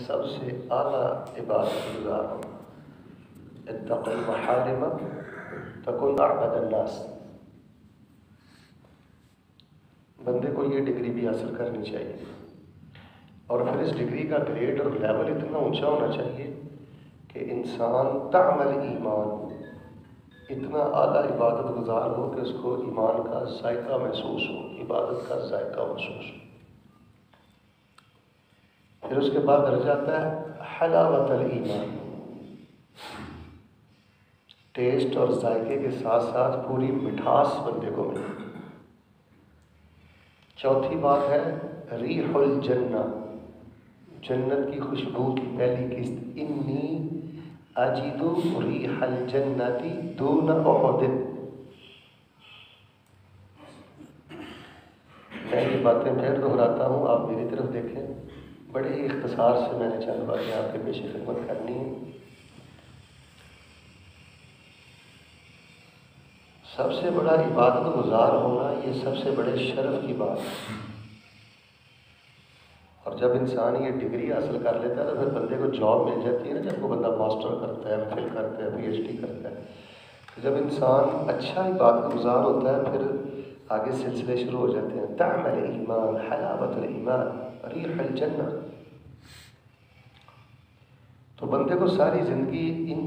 سب سے اعلیٰ عبادت گزار ہونا. اتق المحارم تکن اعبد الناس. بندے کو یہ ڈگری بھی حاصل کرنی چاہیے، اور پھر اس ڈگری کا گریڈ اور لیول اتنا اونچا ہونا چاہیے کہ انسان تعمل ایمان، اتنا اعلیٰ عبادت گزار ہو کہ اس کو ایمان کا ذائقہ محسوس ہو، عبادت کا ذائقہ محسوس ہو. پھر اس کے بعد درجہ آتا ہے حلاوت الایمان، ٹیسٹ اور ذائقے کے ساتھ ساتھ پوری مٹھاس بندے کو ملے. چوتھی بات ہے ریح الجنہ، جنت کی خوشبو کی پہلی قسط. انی اجد ریح الجنت دون احد. میں یہ باتیں پھر دہراتا ہوں، آپ میری طرف دیکھیں. بڑے ہی اختصار سے میں نے چند باتیں آپ کے پیش خدمت کرنی ہے. سب سے بڑا عبادت گزار ہونا یہ سب سے بڑے شرف کی بات ہے. اور جب انسان یہ ڈگری حاصل کر لیتا ہے تو پھر بندے کو جاب مل جاتی ہے نا. جب وہ بندہ ماسٹر کرتا ہے، ایم فل کرتا ہے، پی ایچ ڈی کرتا ہے، تو جب انسان اچھا عبادت گزار ہوتا ہے پھر آگے سلسلے شروع ہو جاتے ہیں. تعمل ایمان، حلاوت الایمان، ریح الجنہ. تو بندے کو ساری زندگی ان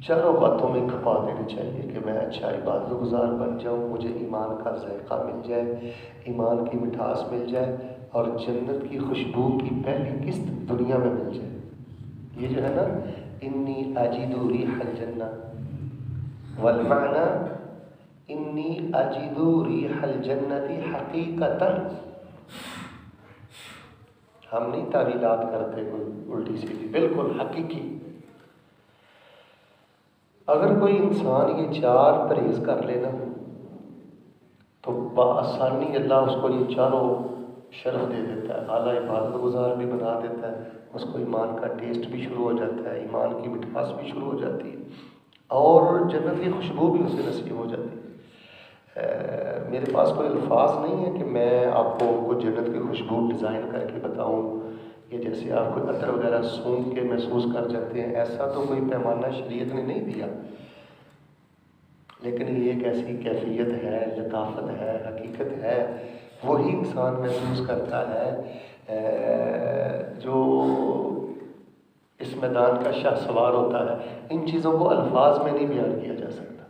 چاروں باتوں میں کھپا دینی چاہیے کہ میں اچھا عبادت گزار بن جاؤں، مجھے ایمان کا ذائقہ مل جائے، ایمان کی مٹھاس مل جائے، اور جنت کی خوشبو کی پہلی قسط دنیا میں مل جائے. یہ جو ہے نا انی اجد ریح الجنہ، والمعنی انی اجد ریح الجنت حقیقتا. ہم نہیں تعویلات کرتے کوئی الٹی سیدھی، بالکل حقیقی. اگر کوئی انسان یہ چار پرہیز کر لینا تو بآسانی اللہ اس کو یہ چاروں شرف دے دیتا ہے. اعلیٰ عبادت گزار بھی بنا دیتا ہے، اس کو ایمان کا ٹیسٹ بھی شروع ہو جاتا ہے، ایمان کی مٹھاس بھی شروع ہو جاتی ہے، اور جنت کی خوشبو بھی اسے نصیب ہو جاتی ہے. میرے پاس کوئی الفاظ نہیں ہے کہ میں آپ کو جنت کی خوشبو ڈیزائن کر کے بتاؤں، کہ جیسے آپ کوئی عطر وغیرہ سونگھ کے محسوس کر جاتے ہیں، ایسا تو کوئی پیمانہ شریعت نے نہیں دیا. لیکن یہ ایک ایسی کیفیت ہے، لطافت ہے، حقیقت ہے، وہی انسان محسوس کرتا ہے جو اس میدان کا شاہ سوار ہوتا ہے. ان چیزوں کو الفاظ میں نہیں بیان کیا جا سکتا.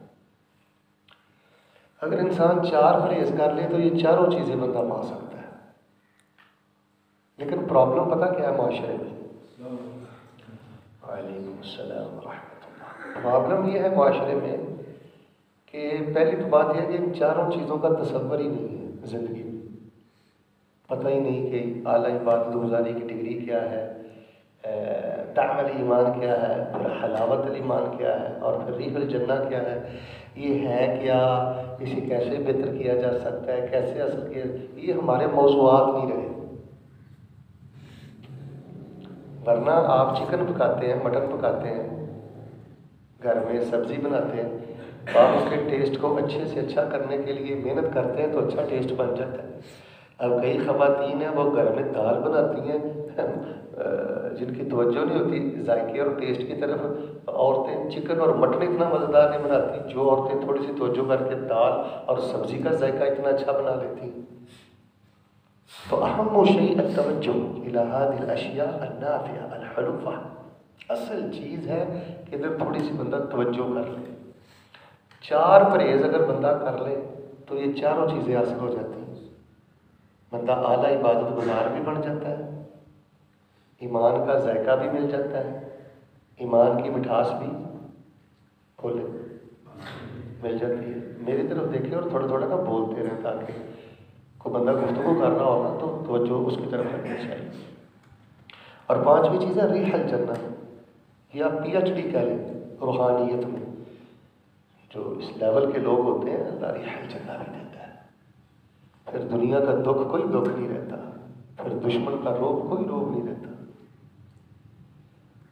اگر انسان چار پرہیز کر لے تو یہ چاروں چیزیں بندہ پا سکتا ہے. لیکن پرابلم پتہ کیا ہے معاشرے میں؟ وعلیکم السلام ورحمۃ اللہ. پرابلم یہ ہے معاشرے میں کہ پہلی تو بات یہ ہے کہ ان چاروں چیزوں کا تصور ہی نہیں ہے زندگی میں. پتہ ہی نہیں کہ اعلیٰ عبادت گزاری کی ڈگری کیا ہے، تعمل ایمان کیا ہے، پھر حلاوت الایمان کیا ہے، اور پھر ریح الجنہ کیا ہے. یہ ہے کیا، اسے کیسے بہتر کیا جا سکتا ہے، کیسے حاصل کیا، یہ ہمارے موضوعات نہیں رہے. ورنہ آپ چکن پکاتے ہیں، مٹن پکاتے ہیں، گھر میں سبزی بناتے ہیں، آپ اس کے ٹیسٹ کو اچھے سے اچھا کرنے کے لیے محنت کرتے ہیں تو اچھا ٹیسٹ بن جاتا ہے. اب کئی خواتین ہیں وہ گھر میں دال بناتی ہیں جن کی توجہ نہیں ہوتی ذائقے اور ٹیسٹ کی طرف. عورتیں چکن اور مٹن اتنا مزیدار نہیں بناتی، جو عورتیں تھوڑی سی توجہ کر کے دال اور سبزی کا ذائقہ اتنا اچھا بنا لیتی ہیں. تو اہم شیء التوجہ الی هذه الاشیاء النافعہ الحلوہ. اصل چیز ہے کہ ادھر تھوڑی سی بندہ توجہ کر لے. چار پرہیز اگر بندہ کر لے تو یہ چاروں چیزیں حاصل ہو جاتی ہیں. بندہ اعلیٰ عبادت گزار بھی بن جاتا ہے، ایمان کا ذائقہ بھی مل جاتا ہے، ایمان کی مٹھاس بھی بولے مل جاتی ہے. میری طرف دیکھیں اور تھوڑا تھوڑا نا بولتے رہیں تاکہ کوئی بندہ گفتگو کر رہا ہوگا تو توجہ اس کی طرف رکھنی چاہیے. اور پانچویں چیز ہے ریح الجنہ، یا پی ایچ ڈی کہہ لیں روحانیت میں. جو اس لیول کے لوگ ہوتے ہیں اللہ ریح الجنہ بھی دیتا ہے. پھر دنیا کا دکھ کوئی دکھ نہیں رہتا، پھر دشمن کا روب کوئی روب نہیں رہتا.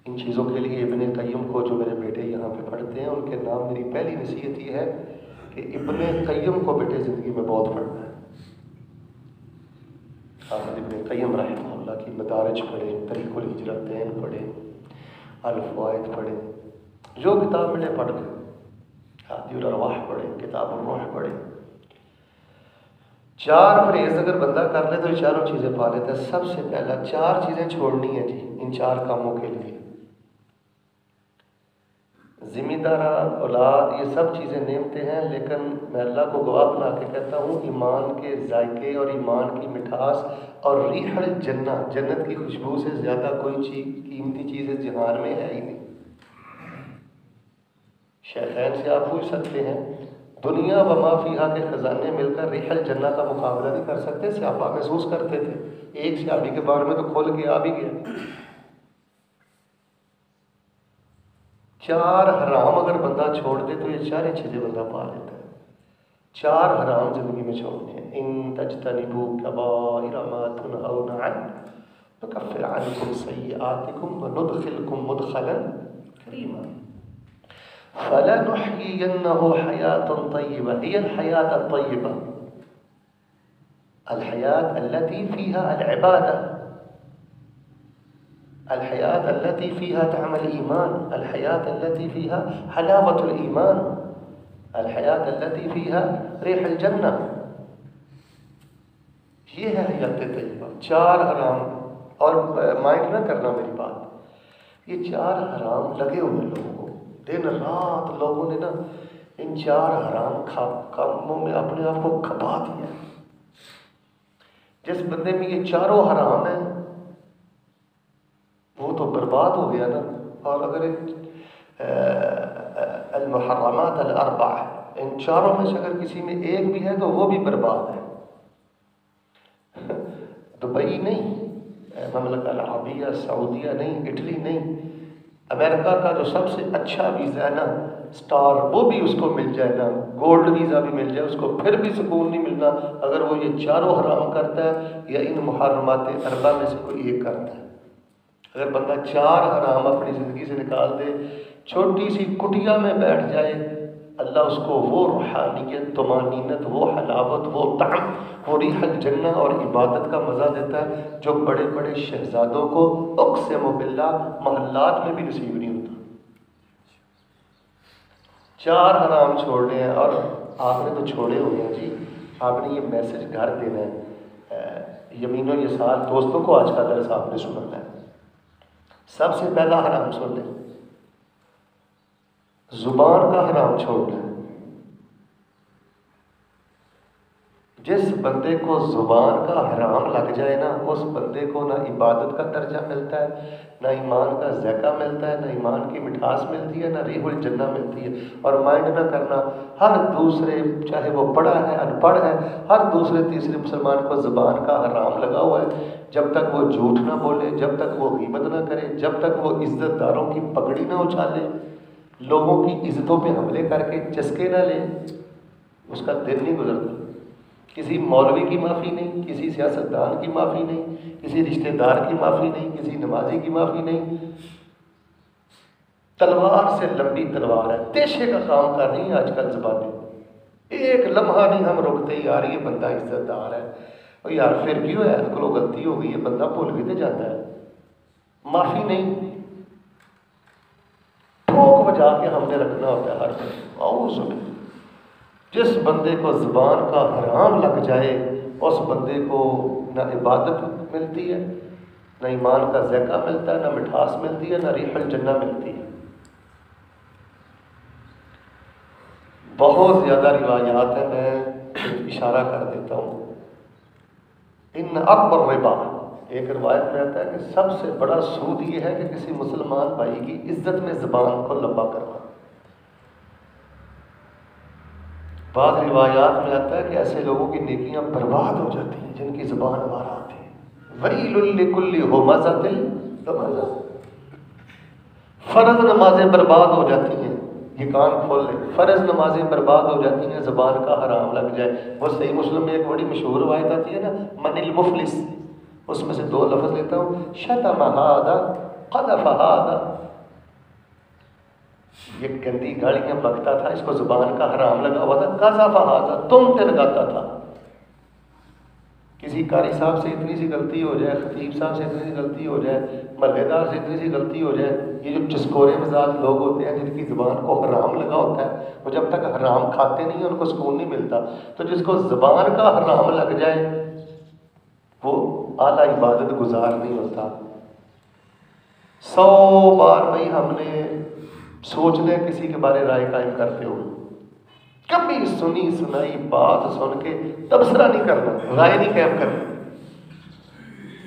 ان چیزوں کے لیے ابن قیم کو جو میرے بیٹے یہاں پہ پڑھتے ہیں ان کے نام میری پہلی نصیحت یہ ہے کہ ابن قیم کو بیٹے زندگی میں بہت پڑھنا ہے. حافظ ابن قیم رحمہ اللہ کی مدارج پڑھیں، طریق الہجرت الفوائد پڑھیں، جو کتاب ملے پڑھ لیں، ہادی الارواح پڑھیں، کتاب الروح پڑھیں۔ 4 پرہیز اگر بندہ کر لے تو یہ چاروں چیزیں پا لیتا ہے۔ سب سے پہلا 4 چیزیں چھوڑنی ہیں جی ان 4 کاموں کے لیے۔ ذمہ داران، اولاد، یہ سب چیزیں نعمتیں ہیں، لیکن میں اللہ کو گواہ بنا کے کہتا ہوں ایمان کے ذائقے اور ایمان کی مٹھاس اور ریح الجنہ، جنت کی خوشبو سے زیادہ کوئی چیز قیمتی چیز اس جہان میں ہے ہی نہیں۔ شیخین سے آپ پوچھ سکتے ہیں دنیا و ما فیہا کے خزانے مل کر ریح الجنہ کا مقابلہ نہیں کر سکتے؟ صحابہ محسوس کرتے تھے، ایک صحابی کے بارے میں تو کھول کے آ بھی گیا۔ 4 حرام اگر بندہ چھوڑ دے تو یہ 4 چیزیں بندہ پا لیتا ہے۔ 4 حرام زندگی میں چھوڑنے ہیں۔ ان تجتنبوا کبائر ما تنہون عنہ نکفر عنکم سیئاتکم وندخلکم مدخلا کریما فلنحيينه حياة طيبة۔ هي الحياة الطيبة الحياة التي فيها العبادة، الحياة التي فيها طعم الإيمان، الحياة التي فيها حلاوة الإيمان، الحياة التي فيها ريح الجنة۔ یہ ہے حیات طیبہ۔ 4 حرام، اور مائنڈ نہ کرنا میری بات، یہ 4 حرام لگے ہوئے لوگوں کو، دن رات لوگوں نے نا ان 4 حرام کاموں میں اپنے آپ کو کھپا دیا۔ جس بندے میں یہ 4 حرام ہیں وہ تو برباد ہو گیا نا۔ اور اگر المحرمات الاربع، ان 4 میں سے اگر کسی میں ایک بھی ہے تو وہ بھی برباد ہے۔ دبئی نہیں، مملکہ العربیہ سعودیہ نہیں، اٹلی نہیں، امریکہ کا جو سب سے اچھا ویزا ہے نا سٹار، وہ بھی اس کو مل جائے نا، گولڈ ویزا بھی مل جائے، اس کو پھر بھی سکون نہیں ملنا اگر وہ یہ 4 حرام کرتا ہے یا ان محرمات اربع میں سے کوئی ایک کرتا ہے۔ اگر بندہ 4 حرام اپنی زندگی سے نکال دے، چھوٹی سی کٹیا میں بیٹھ جائے، اللہ اس کو وہ روحانیت، طمانینت، وہ حلاوت، وہ طعم، وہ ریح الجنہ اور عبادت کا مزہ دیتا ہے جو بڑے بڑے شہزادوں کو اقسم باللہ محلات میں بھی نصیب نہیں ہوتا۔ 4 حرام چھوڑنے ہیں، اور آپ نے تو چھوڑے ہوئے ہیں جی، آپ نے یہ میسج گھر دینا ہے، یمین و یسار دوستوں کو آج کا درس آپ نے سنانا ہے۔ سب سے پہلا حرام سن لیں، زبان کا حرام چھوڑنا ہے۔ جس بندے کو زبان کا حرام لگ جائے نا، اس بندے کو نہ عبادت کا درجہ ملتا ہے، نہ ایمان کا ذائقہ ملتا ہے، نہ ایمان کی مٹھاس ملتی ہے، نہ ریح الجنہ ملتی ہے۔ اور مائنڈ نہ کرنا، ہر دوسرے چاہے وہ پڑھا ہے ان پڑھ ہے، ہر دوسرے تیسرے مسلمان کو زبان کا حرام لگا ہوا ہے۔ جب تک وہ جھوٹ نہ بولے، جب تک وہ غیبت نہ کرے، جب تک وہ عزت داروں کی پگڑی نہ اچھالے، لوگوں کی عزتوں پہ حملے کر کے چسکے نہ لے، اس کا دن نہیں گزرتا۔ کسی مولوی کی معافی نہیں، کسی سیاستدان کی معافی نہیں، کسی رشتہ دار کی معافی نہیں، کسی نمازی کی معافی نہیں۔ تلوار سے لمبی تلوار ہے، تیشے کا کام کر رہی ہیں آج کل زبانیں، ایک لمحہ نہیں ہم رکتے یار یہ بندہ عزت دار ہے، اور یار پھر کیوں ہے، اس کو غلطی ہو گئی ہے، بندہ بھول بھی تو جاتا ہے، معافی نہیں، ٹھوک بجا کے ہم نے رکھنا ہوتا ہے ہر طرف۔ اعوذ باللہ، جس بندے کو زبان کا حرام لگ جائے اس بندے کو نہ عبادت ملتی ہے، نہ ایمان کا ذائقہ ملتا ہے، نہ مٹھاس ملتی ہے، نہ ریح الجنہ ملتی ہے۔ بہت زیادہ روایات ہیں، میں اشارہ کر دیتا ہوں۔ ان اکبر ربا، ایک روایت میں آتا ہے کہ سب سے بڑا سود یہ ہے کہ کسی مسلمان بھائی کی عزت میں زبان کو لمبا کرنا۔ بعض روایات میں آتا ہے کہ ایسے لوگوں کی نیکیاں برباد ہو جاتی ہیں جن کی زبان بار آتی ہے۔ ویل لکل ہمزۃ لمزہ، فرض نمازیں برباد ہو جاتی ہیں، یہ کان کھول لیں، فرض نمازیں برباد ہو جاتی ہیں زبان کا حرام لگ جائے۔ وہ صحیح مسلم میں ایک بڑی مشہور روایت آتی ہے نا، من المفلس، اس میں سے 2 لفظ لیتا ہوں، شتم ھذا قذف ھذا، یہ گندی گالیاں بکتا تھا، اس کو زبان کا حرام لگا ہوا تھا، قذف ھذا، تم تے لگاتا تھا، کسی قاری صاحب سے اتنی سی غلطی ہو جائے، خطیب صاحب سے اتنی سی غلطی ہو جائے، محلے دار سے اتنی سی غلطی ہو جائے، یہ جو چسکورے مزاج لوگ ہوتے ہیں جن کی زبان کو حرام لگا ہوتا ہے، وہ جب تک حرام کھاتے نہیں ہیں ان کو سکون نہیں ملتا. تو جس کو زبان کا حرام لگ جائے وہ اعلیٰ عبادت گزار نہیں ہوتا. 100 بار بھائی ہم نے سوچ لیں کسی کے بارے رائے قائم کرتے ہوئے، کبھی سنی سنائی بات سن کے تبصرہ نہیں کرنا، رائے نہیں قائم کرنا.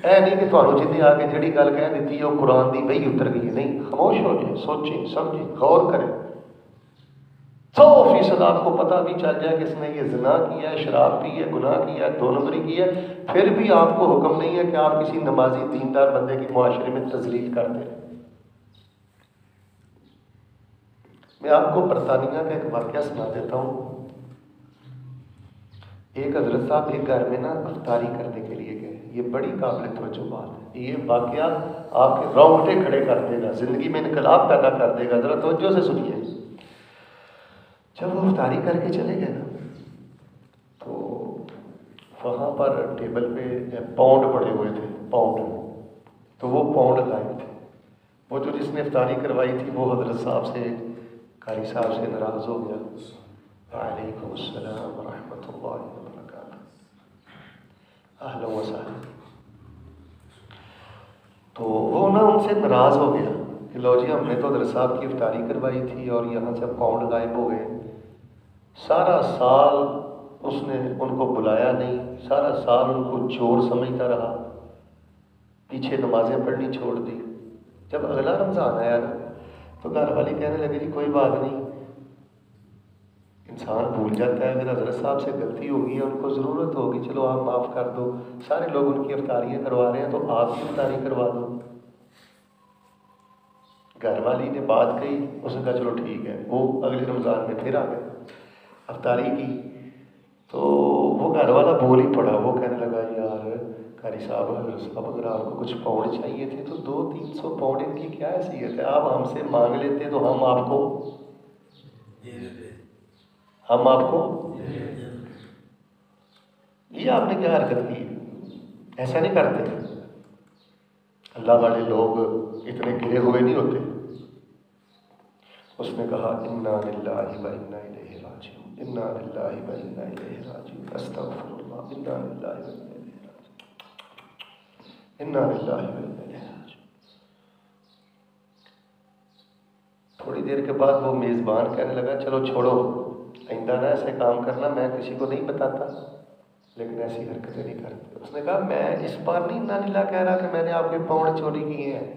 اے نہیں کہ تمہیں جتنی آگے جڑی گل کہہ دیتی ہے وہ قرآن دی وہی اتر گئی ہے. نہیں، خاموش ہو جائے، سوچیں سمجھیں غور کریں. 100% آپ کو پتہ بھی چل جائے کہ اس نے یہ زنا کیا ہے، شراب پی ہے، گناہ کیا ہے، 2 نمبری کی ہے، پھر بھی آپ کو حکم نہیں ہے کہ آپ کسی نمازی دیندار بندے کی معاشرے میں تذلیل کرتے ہیں. میں آپ کو برطانیہ کا ایک واقعہ سنا دیتا ہوں. ایک حضرت صاحب ایک گھر میں نا افطاری کرنے کے لیے گئے. یہ بڑی قابل توجہ بات ہے. یہ واقعہ آپ کے رونگٹے کھڑے کر دے گا، زندگی میں انقلاب پیدا کر دے گا. ذرا توجہ سے سنیے. جب وہ افطاری کر کے چلے گئے نا تو وہاں پر ٹیبل پہ پاؤنڈ پڑے ہوئے تھے، پاؤنڈ. تو وہ پاؤنڈ غائب تھے. وہ جو جس نے افطاری کروائی تھی وہ حضرت صاحب سے، قاری صاحب سے ناراض ہو گیا. وعلیکم السلام ورحمۃ اللہ وبرکاتہ، اہلا و سہلا. تو وہ نا ان سے ناراض ہو گیا کہ لو جی ہم نے تو حضرت صاحب کی افطاری کروائی تھی اور یہاں سے پاؤنڈ غائب ہو گئے. سارا سال اس نے ان کو بلایا نہیں، سارا سال ان کو چور سمجھتا رہا، پیچھے نمازیں پڑھنی چھوڑ دی. جب اگلا رمضان آیا نا تو گھر والی کہنے لگے جی کوئی بات نہیں، انسان بھول جاتا ہے، اگر حضرت صاحب سے غلطی ہوگی ہے، ان کو ضرورت ہوگی، چلو آپ معاف کر دو. سارے لوگ ان کی افطاریاں کروا رہے ہیں تو آپ بھی افطاری کروا دو. گھر والی نے بات کہی، اس نے کہا چلو ٹھیک ہے. وہ اگلے رمضان میں پھر آ گئے، افطاری کی. تو وہ گھر والا بول ہی پڑا. وہ کہنے لگا یار قاری صاحب، حضرت صاحب اگر آپ کو کچھ پاؤنڈ چاہیے تھے تو 200-300 پاؤنڈ ان کی کیا حیثیت ہے، آپ ہم سے مانگ لیتے تو ہم آپ کو یہ آپ نے کیا حرکت کی؟ ایسا نہیں کرتے. اللہ والے لوگ اتنے گرے ہوئے نہیں ہوتے. اس نے کہا انا للہ و انا الیہ راجعون، انا للہ و انا الیہ راجعون، استغفر اللہ، انا للہ و انا الیہ راجعون، انا للہ و انا الیہ راجعون. تھوڑی دیر کے بعد وہ میزبان کہنے لگا چلو چھوڑو، آئندہ نہ ایسے کام کرنا، میں کسی کو نہیں بتاتا لیکن ایسی حرکتیں نہیں کرتے. اس نے کہا میں اس بار نہیں انا للہ کہہ رہا کہ میں نے آپ کے پاؤنڈ چوری کیے ہیں،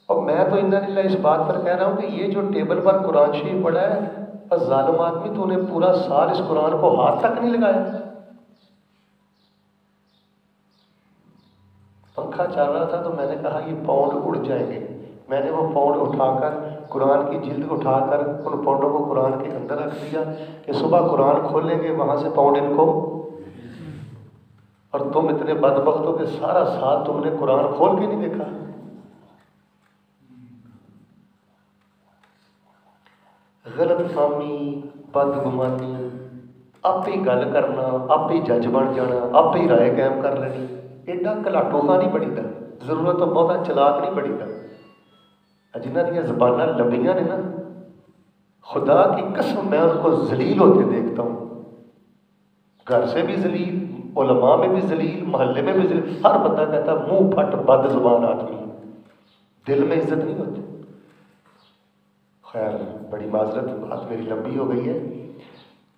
اور میں تو انا للہ اس بات پر کہہ رہا ہوں کہ یہ جو ٹیبل پر قرآن شریف پڑا ہے، بس ظالم آدمی تو نے پورا سال اس قرآن کو ہاتھ تک نہیں لگایا. پنکھا چل رہا تھا تو میں نے کہا یہ پاؤنڈ اڑ جائیں گے. میں نے وہ پاؤنڈ اٹھا کر قرآن کی جلد اٹھا کر ان پاؤنڈوں کو قرآن کے اندر رکھ دیا کہ صبح قرآن کھولیں گے وہاں سے پاؤنڈ ان کو. اور تم اتنے بدبخت ہو کہ سارا سال تم نے قرآن کھول کے نہیں دیکھا. غلط فہمی، بدگمانی، آپ ہی گل کرنا، آپ ہی جج بن جانا، آپ ہی رائے قائم کر لینی. ایڈا کلاٹو خاں نہیں بڑی دا، ضرورت تو بہت چلاک نہیں بڑی دا. جنہ دیا زبانہ لمبیاں نے نا، خدا کی قسم میں ان کو ذلیل ہوتے دیکھتا ہوں. گھر سے بھی ذلیل، علماء میں بھی ذلیل، محلے میں بھی ذلیل. ہر بندہ کہتا ہے منہ پھٹ بد زبان آدمی، دل میں عزت نہیں ہوتی. خیر بڑی معذرت، بات میری لمبی ہو گئی ہے.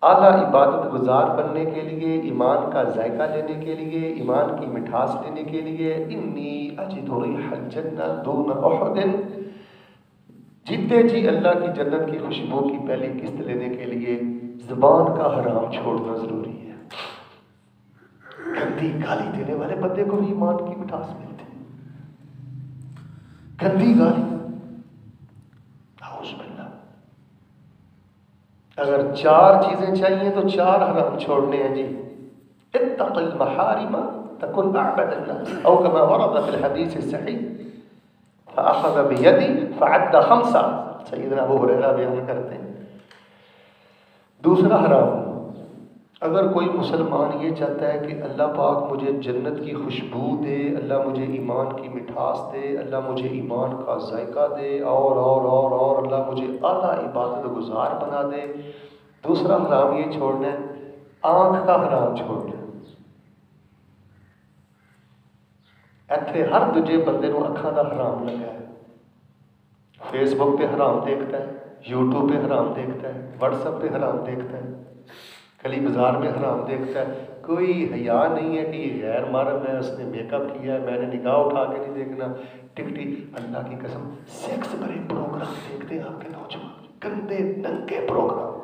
اعلیٰ عبادت گزار بننے کے لیے، ایمان کا ذائقہ لینے کے لیے، ایمان کی مٹھاس لینے کے لیے، انی اجد ریح الجنہ دون احد، جیتے جی اللہ کی جنت کی خوشبو کی پہلی قسط لینے کے لیے زبان کا حرام چھوڑنا ضروری ہے. گندی گالی دینے والے بندے کو بھی ایمان کی مٹھاس ملتی. گندی گالی، اعوذ باللہ. اگر 4 چیزیں چاہیے تو 4 حرام چھوڑنے ہیں جی. اتق المحارم تکن اعبد الناس، او کما ورد فی الحدیث الصحیح فاخذ بیدی فعد 5. سیدنا ابو ہریرہ بیان کرتے ہیں. دوسرا حرام، اگر کوئی مسلمان یہ چاہتا ہے کہ اللہ پاک مجھے جنت کی خوشبو دے، اللہ مجھے ایمان کی مٹھاس دے، اللہ مجھے ایمان کا ذائقہ دے، اور اللہ مجھے اعلیٰ عبادت گزار بنا دے، دوسرا حرام یہ چھوڑنا ہے، آنکھ کا حرام چھوڑنا ہے۔ ایتھے ہر دوجے بندے نو اکھاں دا حرام لگا ہے، فیس بک پہ حرام دیکھتا ہے، یوٹیوب پہ حرام دیکھتا ہے، واٹس ایپ پہ حرام دیکھتا ہے، کلی بازار میں حرام دیکھتا ہے۔ کوئی حیا نہیں ہے کہ یہ غیر محرم ہے، اس نے میک اپ کیا ہے، میں نے نگاہ اٹھا کے نہیں دیکھنا، ٹکٹی۔ اللہ کی قسم سیکس بھرے پروگرام دیکھتے ہیں آپ کے نوجوان، گندے ننگے پروگرام۔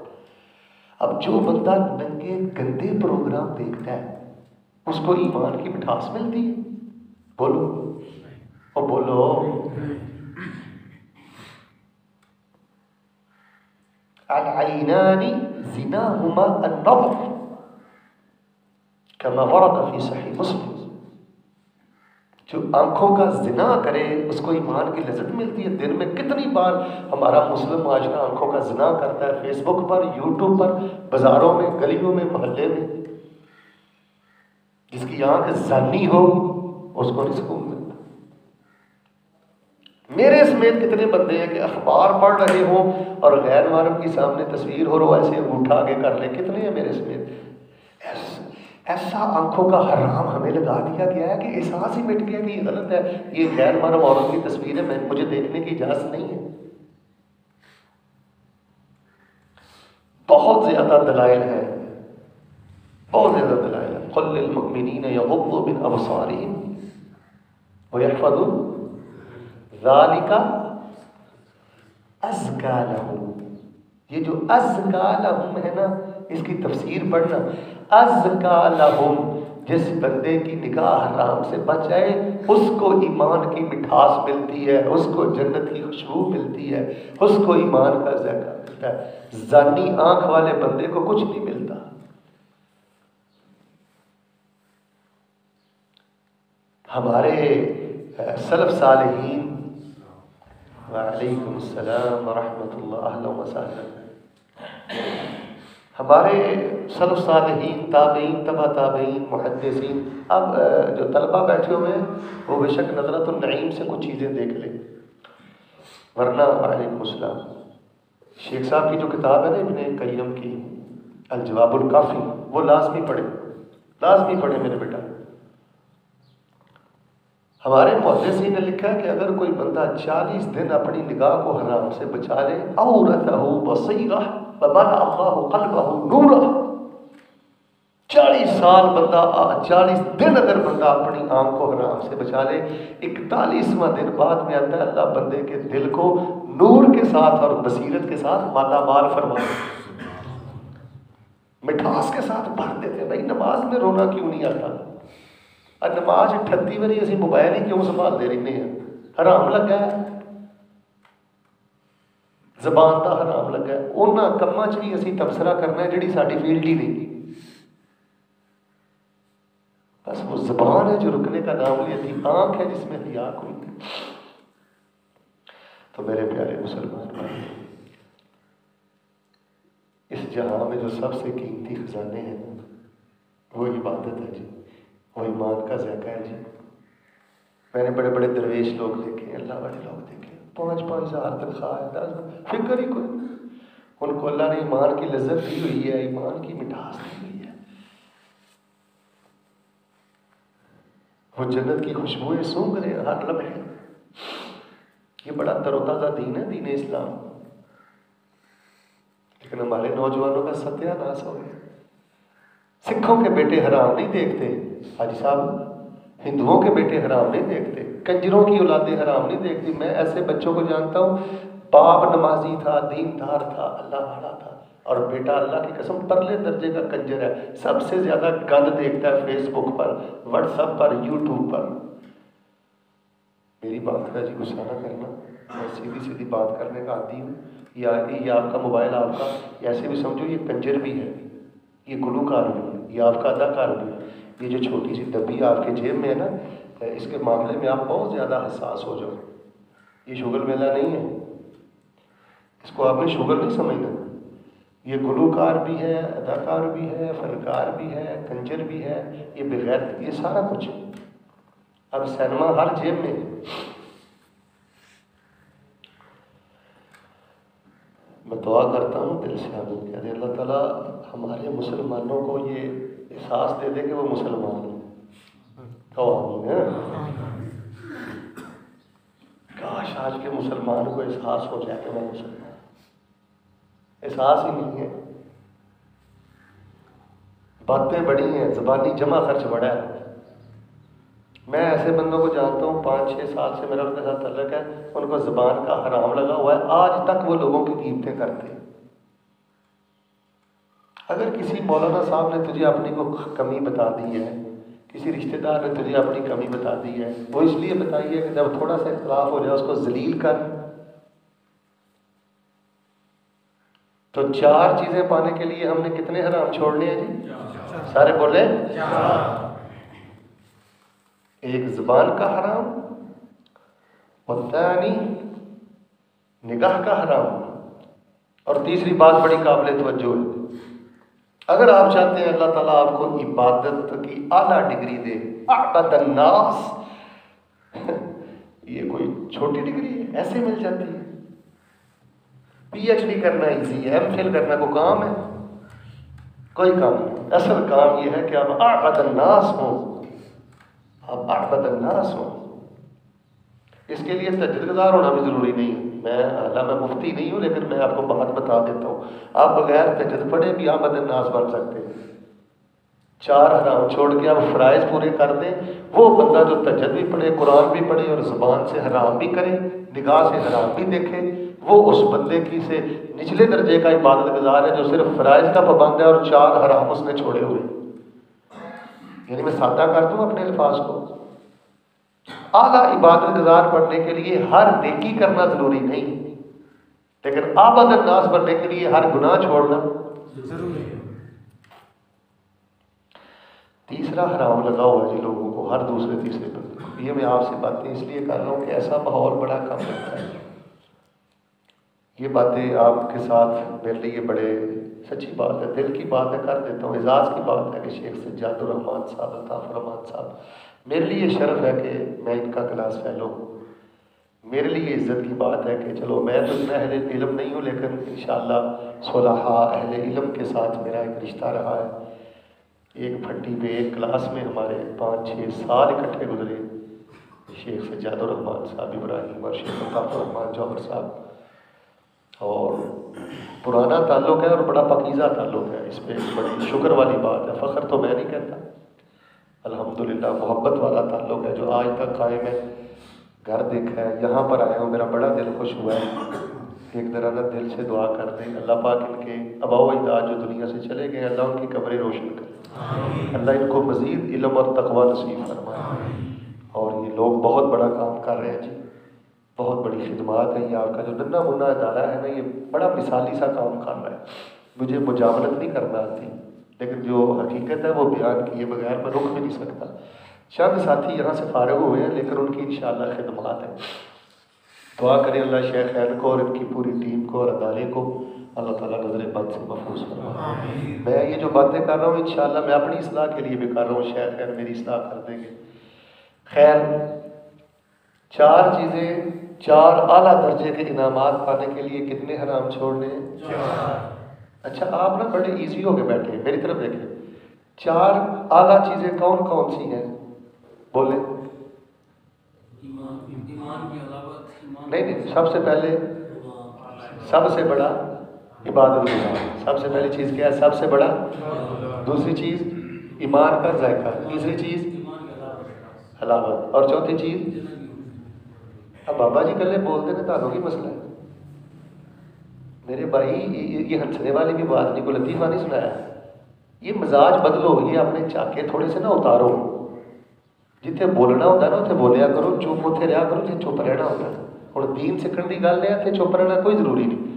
اب جو بندہ ننگے گندے پروگرام دیکھتا ہے اس کو ایمان کی مٹھاس ملتی ہے؟ بولو اور بولو۔ العینان زناہما النظر کما ورد فی صحیح مسلم۔ جو آنکھوں کا زنا کرے اس کو ایمان کی لذت ملتی ہے۔ دن میں کتنی بار ہمارا مسلم معاشرہ آنکھوں کا زنا کرتا ہے، فیس بک پر، یوٹیوب پر، بازاروں میں، گلیوں میں، محلے میں۔ جس کی آنکھ زانی ہو اس کو نہیں سکون ملتا۔ میرے سمیت کتنے بندے ہیں کہ اخبار پڑھ رہے ہوں اور غیر محرم کی سامنے تصویر ہو رو ایسے انگوٹھا آگے کر لے، کتنے ہیں میرے سمیت؟ ایسا آنکھوں کا حرام ہمیں لگا دیا گیا ہے کہ احساس ہی مٹ گیا کہ یہ غلط ہے، یہ غیر محرم عورت کی تصویر ہے، مجھے دیکھنے کی اجازت نہیں ہے۔ بہت زیادہ دلائل ہیں، بہت زیادہ دلائل ہیں۔ قل للمؤمنین یغضوا من ابصارہم ویحفظوا ذالک ازکا لہم۔ یہ جو ازکا لہم ہے نا، اس کی تفسیر پڑھنا، ازکا لہم، جس بندے کی نگاہ حرام سے بچ جائے اس کو ایمان کی مٹھاس ملتی ہے، اس کو جنت کی خوشبو ملتی ہے، اس کو ایمان کا ذائقہ ملتا ہے۔ زانی آنکھ والے بندے کو کچھ نہیں ملتا۔ ہمارے سلف صالحین، وعلیکم السلام ورحمۃ اللہ، اہلا وسہلا، ہمارے سلف صالحین، تابعین، تبع تابعین، محدثین، اب جو طلبہ بیٹھے ہوئے ہیں وہ بے شک نظرۃ النعیم سے کچھ چیزیں دیکھ لیں، ورنہ وعلیکم السلام، شیخ صاحب کی جو کتاب ہے نا ابن قیم کی الجواب الکافی، وہ لازمی پڑھیں، لازمی پڑھیں میرے بیٹا۔ ہمارے محدثین نے لکھا ہے کہ اگر کوئی بندہ 40 دن اپنی نگاہ کو حرام سے بچا لے، اورثہ بصیرہ وملأ اللہ قلبہ نورا، 40 سال بندہ، 40 دن اگر بندہ اپنی آنکھ کو حرام سے بچا لے، 41واں دن بعد میں آتا ہے اللہ بندے کے دل کو نور کے ساتھ اور بصیرت کے ساتھ مالا مال فرما دیتے، مٹھاس کے ساتھ بھر دیتے۔ بھائی نماز میں رونا کیوں نہیں آتا؟ اور نماز 38 باری اسی موبائل ہی کیوں سنبھالتے رہتے ہیں؟ حرام لگا ہے، زبان کا حرام لگا ہے۔ انہاں کماں چ بھی اسی تبصرہ کرنا ہے جڑی ساری فیلڈ ہی نہیں، بس وہ زبان ہے جو رکنے کا نام لے تھی، آنکھ ہے جس میں حیا کوئی نہیں۔ تو میرے پیارے مسلمان بھائی، اس جہاں میں جو سب سے قیمتی خزانے ہیں وہ عبادت ہے جی، وہ ایمان کا ذائقہ ہے جی۔ میں نے بڑے بڑے درویش لوگ دیکھے، اللہ والے لوگ دیکھے، 5-5 ہزار تنخواہ ہے، 10 فکر ہی کوئی، ان کو اللہ نے ایمان کی لذت دی ہوئی ہے، ایمان کی مٹھاس دی ہوئی ہے، وہ جنت کی خوشبوئیں سونگھ رہے ہیں ہر لمحے۔ یہ بڑا تر و تازہ دین ہے، دین اسلام، لیکن ہمارے نوجوانوں کا ستیہ ناش ہو گیا۔ سکھوں کے بیٹے حرام نہیں دیکھتے حاجی صاحب، ہندوؤں کے بیٹے حرام نہیں دیکھتے، کنجروں کی اولادیں حرام نہیں دیکھتی۔ میں ایسے بچوں کو جانتا ہوں، باپ نمازی تھا، دیندار تھا، اللہ والا تھا، اور بیٹا اللہ کی قسم پرلے درجے کا کنجر ہے، سب سے زیادہ گند دیکھتا ہے فیس بک پر، واٹس ایپ پر، یوٹیوب پر۔ میری بات کا جی غصہ نہ کرنا، میں سیدھی سیدھی بات کرنے کا عادی ہوں۔ یہ آپ کا موبائل آپ کا، ایسے بھی سمجھو یہ کنجر بھی ہے، یہ گلوکار بھی ہے، یہ آپ کا اداکار بھی ہے۔ یہ جو چھوٹی سی ڈبی آپ کے جیب میں ہے نا، اس کے معاملے میں آپ بہت زیادہ حساس ہو جاؤ۔ یہ شوگر میلہ نہیں ہے، اس کو آپ نے شوگر نہیں سمجھنا، یہ گلوکار بھی ہے، اداکار بھی ہے، فنکار بھی ہے، کنجر بھی ہے، یہ بغیر، یہ سارا کچھ اب سینما ہر جیب میں۔ میں دعا کرتا ہوں دل سے آمین کہہ دے اللہ تعالیٰ ہمارے مسلمانوں کو یہ احساس دے دے کہ وہ مسلمان ہیں۔ کہو آمین ہے۔ کاش آج کے مسلمان کو احساس ہو جائے کہ میں مسلمان، احساس ہی نہیں ہے۔ باتیں بڑی ہیں، زبانی جمع خرچ بڑا ہے۔ میں ایسے بندوں کو جانتا ہوں 5-6 سال سے میرا ان کے ساتھ تعلق ہے، ان کو زبان کا حرام لگا ہوا ہے، آج تک وہ لوگوں کی قیمتیں کرتے ہیں۔ اگر کسی مولانا صاحب نے تجھے اپنی کو کمی بتا دی ہے، کسی رشتہ دار نے تجھے اپنی کمی بتا دی ہے، وہ اس لیے بتائی ہے کہ جب تھوڑا سا اختلاف ہو جائے اس کو ذلیل کر۔ تو 4 چیزیں پانے کے لیے ہم نے کتنے حرام چھوڑنے ہیں جی؟ سارے بولے 4۔ ایک زبان کا حرام، والثانی نگاہ کا حرام، اور تیسری بات بڑی قابل توجہ ہے۔ اگر آپ چاہتے ہیں اللہ تعالیٰ آپ کو عبادت کی اعلیٰ ڈگری دے، اعبد الناس، یہ کوئی چھوٹی ڈگری ہے، ایسے مل جاتی ہے۔ پی ایچ ڈی کرنا ایزی ہے، ایم فل کرنا کوئی کام ہے؟ کوئی کام نہیں۔ اصل کام یہ ہے کہ آپ اعبد الناس ہوں، آپ اعبد الناس ہوں۔ اس کے لیے تہجد گزار ہونا بھی ضروری نہیں ہے۔ میں مفتی نہیں ہوں، لیکن میں آپ کو بات بتا دیتا ہوں، آپ بغیر تہجد پڑھے بھی اعبد الناس بن سکتے ہیں۔ 4 حرام چھوڑ کے آپ فرائض پورے کر دیں، وہ بندہ جو تہجد بھی پڑھے، قرآن بھی پڑھے اور زبان سے حرام بھی کرے، نگاہ سے حرام بھی دیکھے، وہ اس بندے کی سے نچلے درجے کا عبادت گزار ہے جو صرف فرائض کا پابند ہے اور 4 حرام اس نے چھوڑے ہوئے۔ یعنی میں سادہ کر دوں اپنے الفاظ کو، اعلیٰ عبادت گزار بننے کے لیے ہر نیکی کرنا ضروری نہیں، لیکن اعبد الناس بننے کے لیے ہر گناہ چھوڑنا ضروری ہے۔ تیسرا حرام لگا ہوا ہے جی لوگوں کو، ہر دوسرے تیسرے پر۔ یہ میں آپ سے باتیں اس لیے کر رہا ہوں کہ ایسا ماحول بڑا کم لگتا ہے۔ یہ باتیں آپ کے ساتھ میرے لیے بڑے سچی بات ہے، دل کی بات ہے، کر دیتا ہوں۔ اعزاز کی بات ہے کہ شیخ سجاد الرحمان صاحب، الطاف الرحمان صاحب، میرے لیے شرف ہے کہ میں ان کا کلاس فیلو ہوں۔ میرے لیے عزت کی بات ہے کہ چلو میں تو اتنا اہل علم نہیں ہوں، لیکن انشاءاللہ صلحاء اہل علم کے ساتھ میرا ایک رشتہ رہا ہے۔ ایک پھٹی پہ ایک کلاس میں ہمارے 5-6 سال اکٹھے گزرے، شیخ سجاد الرحمان صاحب ابراہیم اور شیخ الطاف الرحمان جوہر صاحب، اور پرانا تعلق ہے اور بڑا پاکیزہ تعلق ہے۔ اس پہ بڑی شکر والی بات ہے، فخر تو میں نہیں کہتا، الحمدللہ محبت والا تعلق ہے جو آج تک قائم ہے۔ گھر دیکھا ہے، یہاں پر آیا ہوں، میرا بڑا دل خوش ہوا ہے۔ ایک ذرا دل سے دعا کر دیں اللہ پاک ان کے آباء و اجداد جو دنیا سے چلے گئے، اللہ ان کی قبریں روشن کرے، اللہ ان کو مزید علم اور تقوی نصیب فرمائے۔ اور یہ لوگ بہت بڑا کام کر رہے ہیں جی، بہت بڑی خدمات ہے۔ یہ آپ کا جو ننھا منا ادارہ ہے نا، یہ بڑا مثالی سا کام کر رہا ہے۔ مجھے مجاورت نہیں کرنا آتی، لیکن جو حقیقت ہے وہ بیان کیے بغیر میں رک بھی نہیں سکتا۔ چند ساتھی یہاں سے فارغ ہوئے ہیں، لیکن ان کی انشاءاللہ خدمات ہیں۔ دعا کریں اللہ شیخین کو اور ان کی پوری ٹیم کو اور ادارے کو اللہ تعالیٰ نظر بد سے محفوظ فرمائے۔ میں یہ جو باتیں کر رہا ہوں انشاءاللہ میں اپنی اصلاح کے لیے بھی کر رہا ہوں، شیخین میری اصلاح کر دیں گے۔ خیر، 4 چیزیں، 4 اعلیٰ درجے کے انعامات پانے کے لیے کتنے حرام چھوڑنے ہیں؟ 4۔ اچھا آپ نا بڑے ایزی ہو کے بیٹھے ہیں، میری طرف دیکھیں۔ 4 اعلیٰ چیزیں کون کون سی ہیں؟ بولیں۔ نہیں، سب سے پہلے سب سے بڑا عبادت گزار۔ سب سے پہلی چیز کیا ہے؟ سب سے بڑا۔ دوسری چیز ایمان کا ذائقہ، تیسری چیز حلاوت، اور چوتھی چیز اب بابا جی کلے بولتے ہیں تانوں کی مسئلہ ہے میرے بھائی، یہ ہنسنے والی بھی بات نہیں، کوئی لطیفہ نہیں سنایا۔ یہ مزاج بدلو، یہ اپنے چاکے تھوڑے سے نہ اتارو۔ جتنے بولنا ہوتا ہے نا اتنے بولیا کرو، چپ اتنے رہا کرو جی چپ رہنا ہوتا ہے۔ اور دین سیکھنے کی گل ہے، اتنے چپ رہنا کوئی ضروری نہیں۔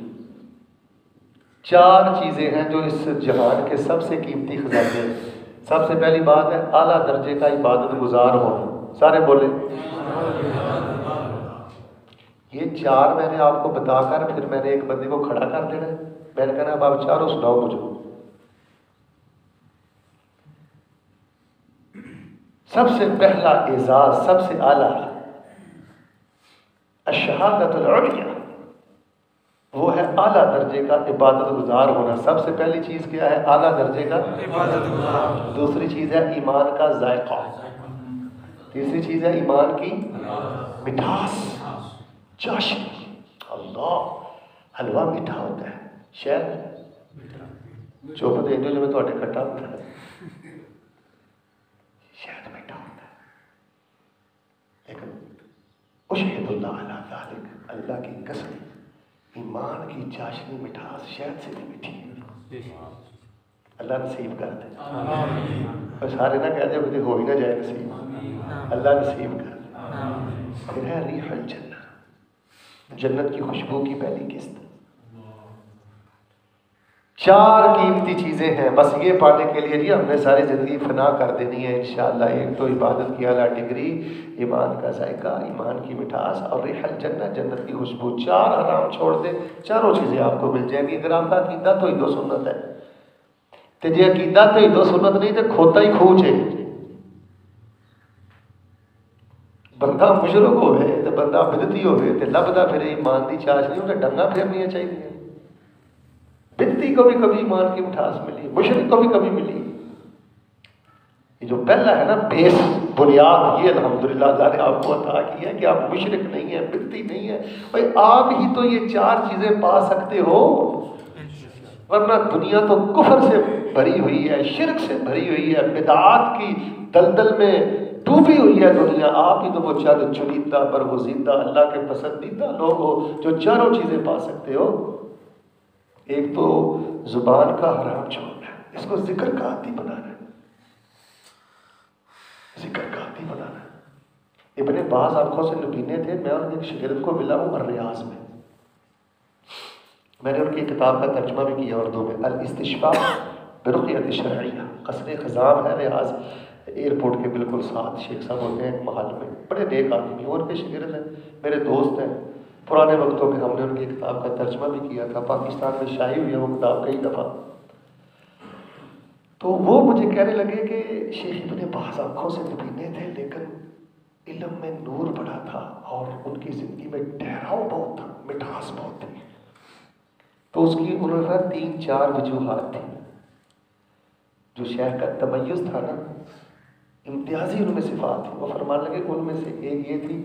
4 چیزیں ہیں جو اس جہان کے سب سے قیمتی خزانے ہیں۔ سب سے پہلی بات ہے اعلیٰ درجے کا عبادت گزار ہونا۔ سارے بولے۔ یہ یہ 4 میں نے آپ کو بتا کر پھر میں نے ایک بندے کو کھڑا کر دینا ہے. میں نے کہنا اب آپ چاروں سناؤ مجھے. سب سے پہلا اعزاز، سب سے اعلیٰ الشہادۃ العلیٰ، وہ ہے اعلیٰ درجے کا عبادت گزار ہونا. سب سے پہلی چیز کیا ہے؟ اعلیٰ درجے کا عبادت گزار. دوسری چیز ہے ایمان کا ذائقہ. تیسری چیز ہے ایمان کی مٹھاس، چاشنی. اللہ، حلوہ میٹھا ہوتا ہے، شہد چوپ دے جو میں تھوڑے کھٹا ہوتا ہے، شہد میٹھا ہوتا ہے. لیکن اشہد اللہ علی ذالک، اللہ کی قسم، ایمان کی چاشنی مٹھاس شہد سے بھی میٹھی ہے. اللہ نصیب کر دے. اور سارے نہ کہہ دے ہو ہی نہ جائے نصیب، اللہ نصیب کر دے. پھر ہے ریح الجنہ، جنت کی خوشبو کی پہلی قسط. 4 قیمتی چیزیں ہیں، بس یہ پانے کے لیے جی ہم نے ساری زندگی فنا کر دینی ہے انشاءاللہ. ایک تو عبادت کی اعلیٰ ڈگری، ایمان کا ذائقہ، ایمان کی مٹھاس، اور ریح الجنہ، جنت کی خوشبو. 4 حرام چھوڑ دے، چاروں چیزیں آپ کو مل جائیں گی. اگر آپ کا عقیدہ تو ہی دو سنت ہے، تے جی عقیدہ تو ہی دو سنت نہیں تے کھوتا ہی کھوچ ہے. بندہ مشرک ہوئے تے بندہ بدعتی ہوئے تے لبدا پھر ایمان دی چاشنی انہیں ڈنگا پھیرنی چاہیے. بدعتی کو بھی کبھی ایمان کی مٹھاس ملی، مشرک کو بھی کبھی ملی. یہ جو پہلا ہے نا بیس، بنیاد، یہ الحمدللہ اللہ نے آپ کو عطا کی ہے کہ آپ مشرک نہیں ہیں، بدعتی نہیں ہیں. بھائی آپ ہی تو یہ 4 چیزیں پا سکتے ہو، ورنہ دنیا تو کفر سے بھری ہوئی ہے، شرک سے بھری ہوئی ہے، بدعات کی دلدل میں ڈوبی ہوئی ہے دنیا. آپ ہی تو وہ چند چنیدہ برگزیدہ اللہ کے پسندیدہ لوگ ہو جو چاروں چیزیں پا سکتے ہو. ایک تو زبان کا حرام چھوڑنا ہے، اس کو ذکر کا عادی بنانا ہے، ذکر کا عادی بنانا ہے. ابن باز آنکھوں سے نبینے تھے. میں ان ایک شاگرد کو ملا ہوں الریاض میں نے ان کی کتاب کا ترجمہ بھی کیا اردو میں، الاستشفاء برقیۃ شرعیہ. قصر خزام ہے ریاض ایئرپورٹ کے بالکل ساتھ. شیخ صاحب ہوتے ہیں ایک محل میں، بڑے نیک آدمی، اور کے شاگرد ہیں، میرے دوست ہیں. پرانے وقتوں میں ہم نے ان کی کتاب کا ترجمہ بھی کیا تھا، پاکستان میں شائع ہوئی ہے وہ کتاب کئی دفعہ. تو وہ مجھے کہنے لگے کہ شیخ ابن باز آنکھوں سے نبینے تھے لیکن علم میں نور بڑا تھا اور ان کی زندگی میں ٹھہراؤ بہت تھا، مٹھاس بہت تھی. تو اس کی انہوں نے 3-4 وجوہات تھیں. جو شیخ کا تمیز تھا نا، امتیازی ان میں صفات تھی. وہ فرمانے لگے ان میں سے ایک یہ تھی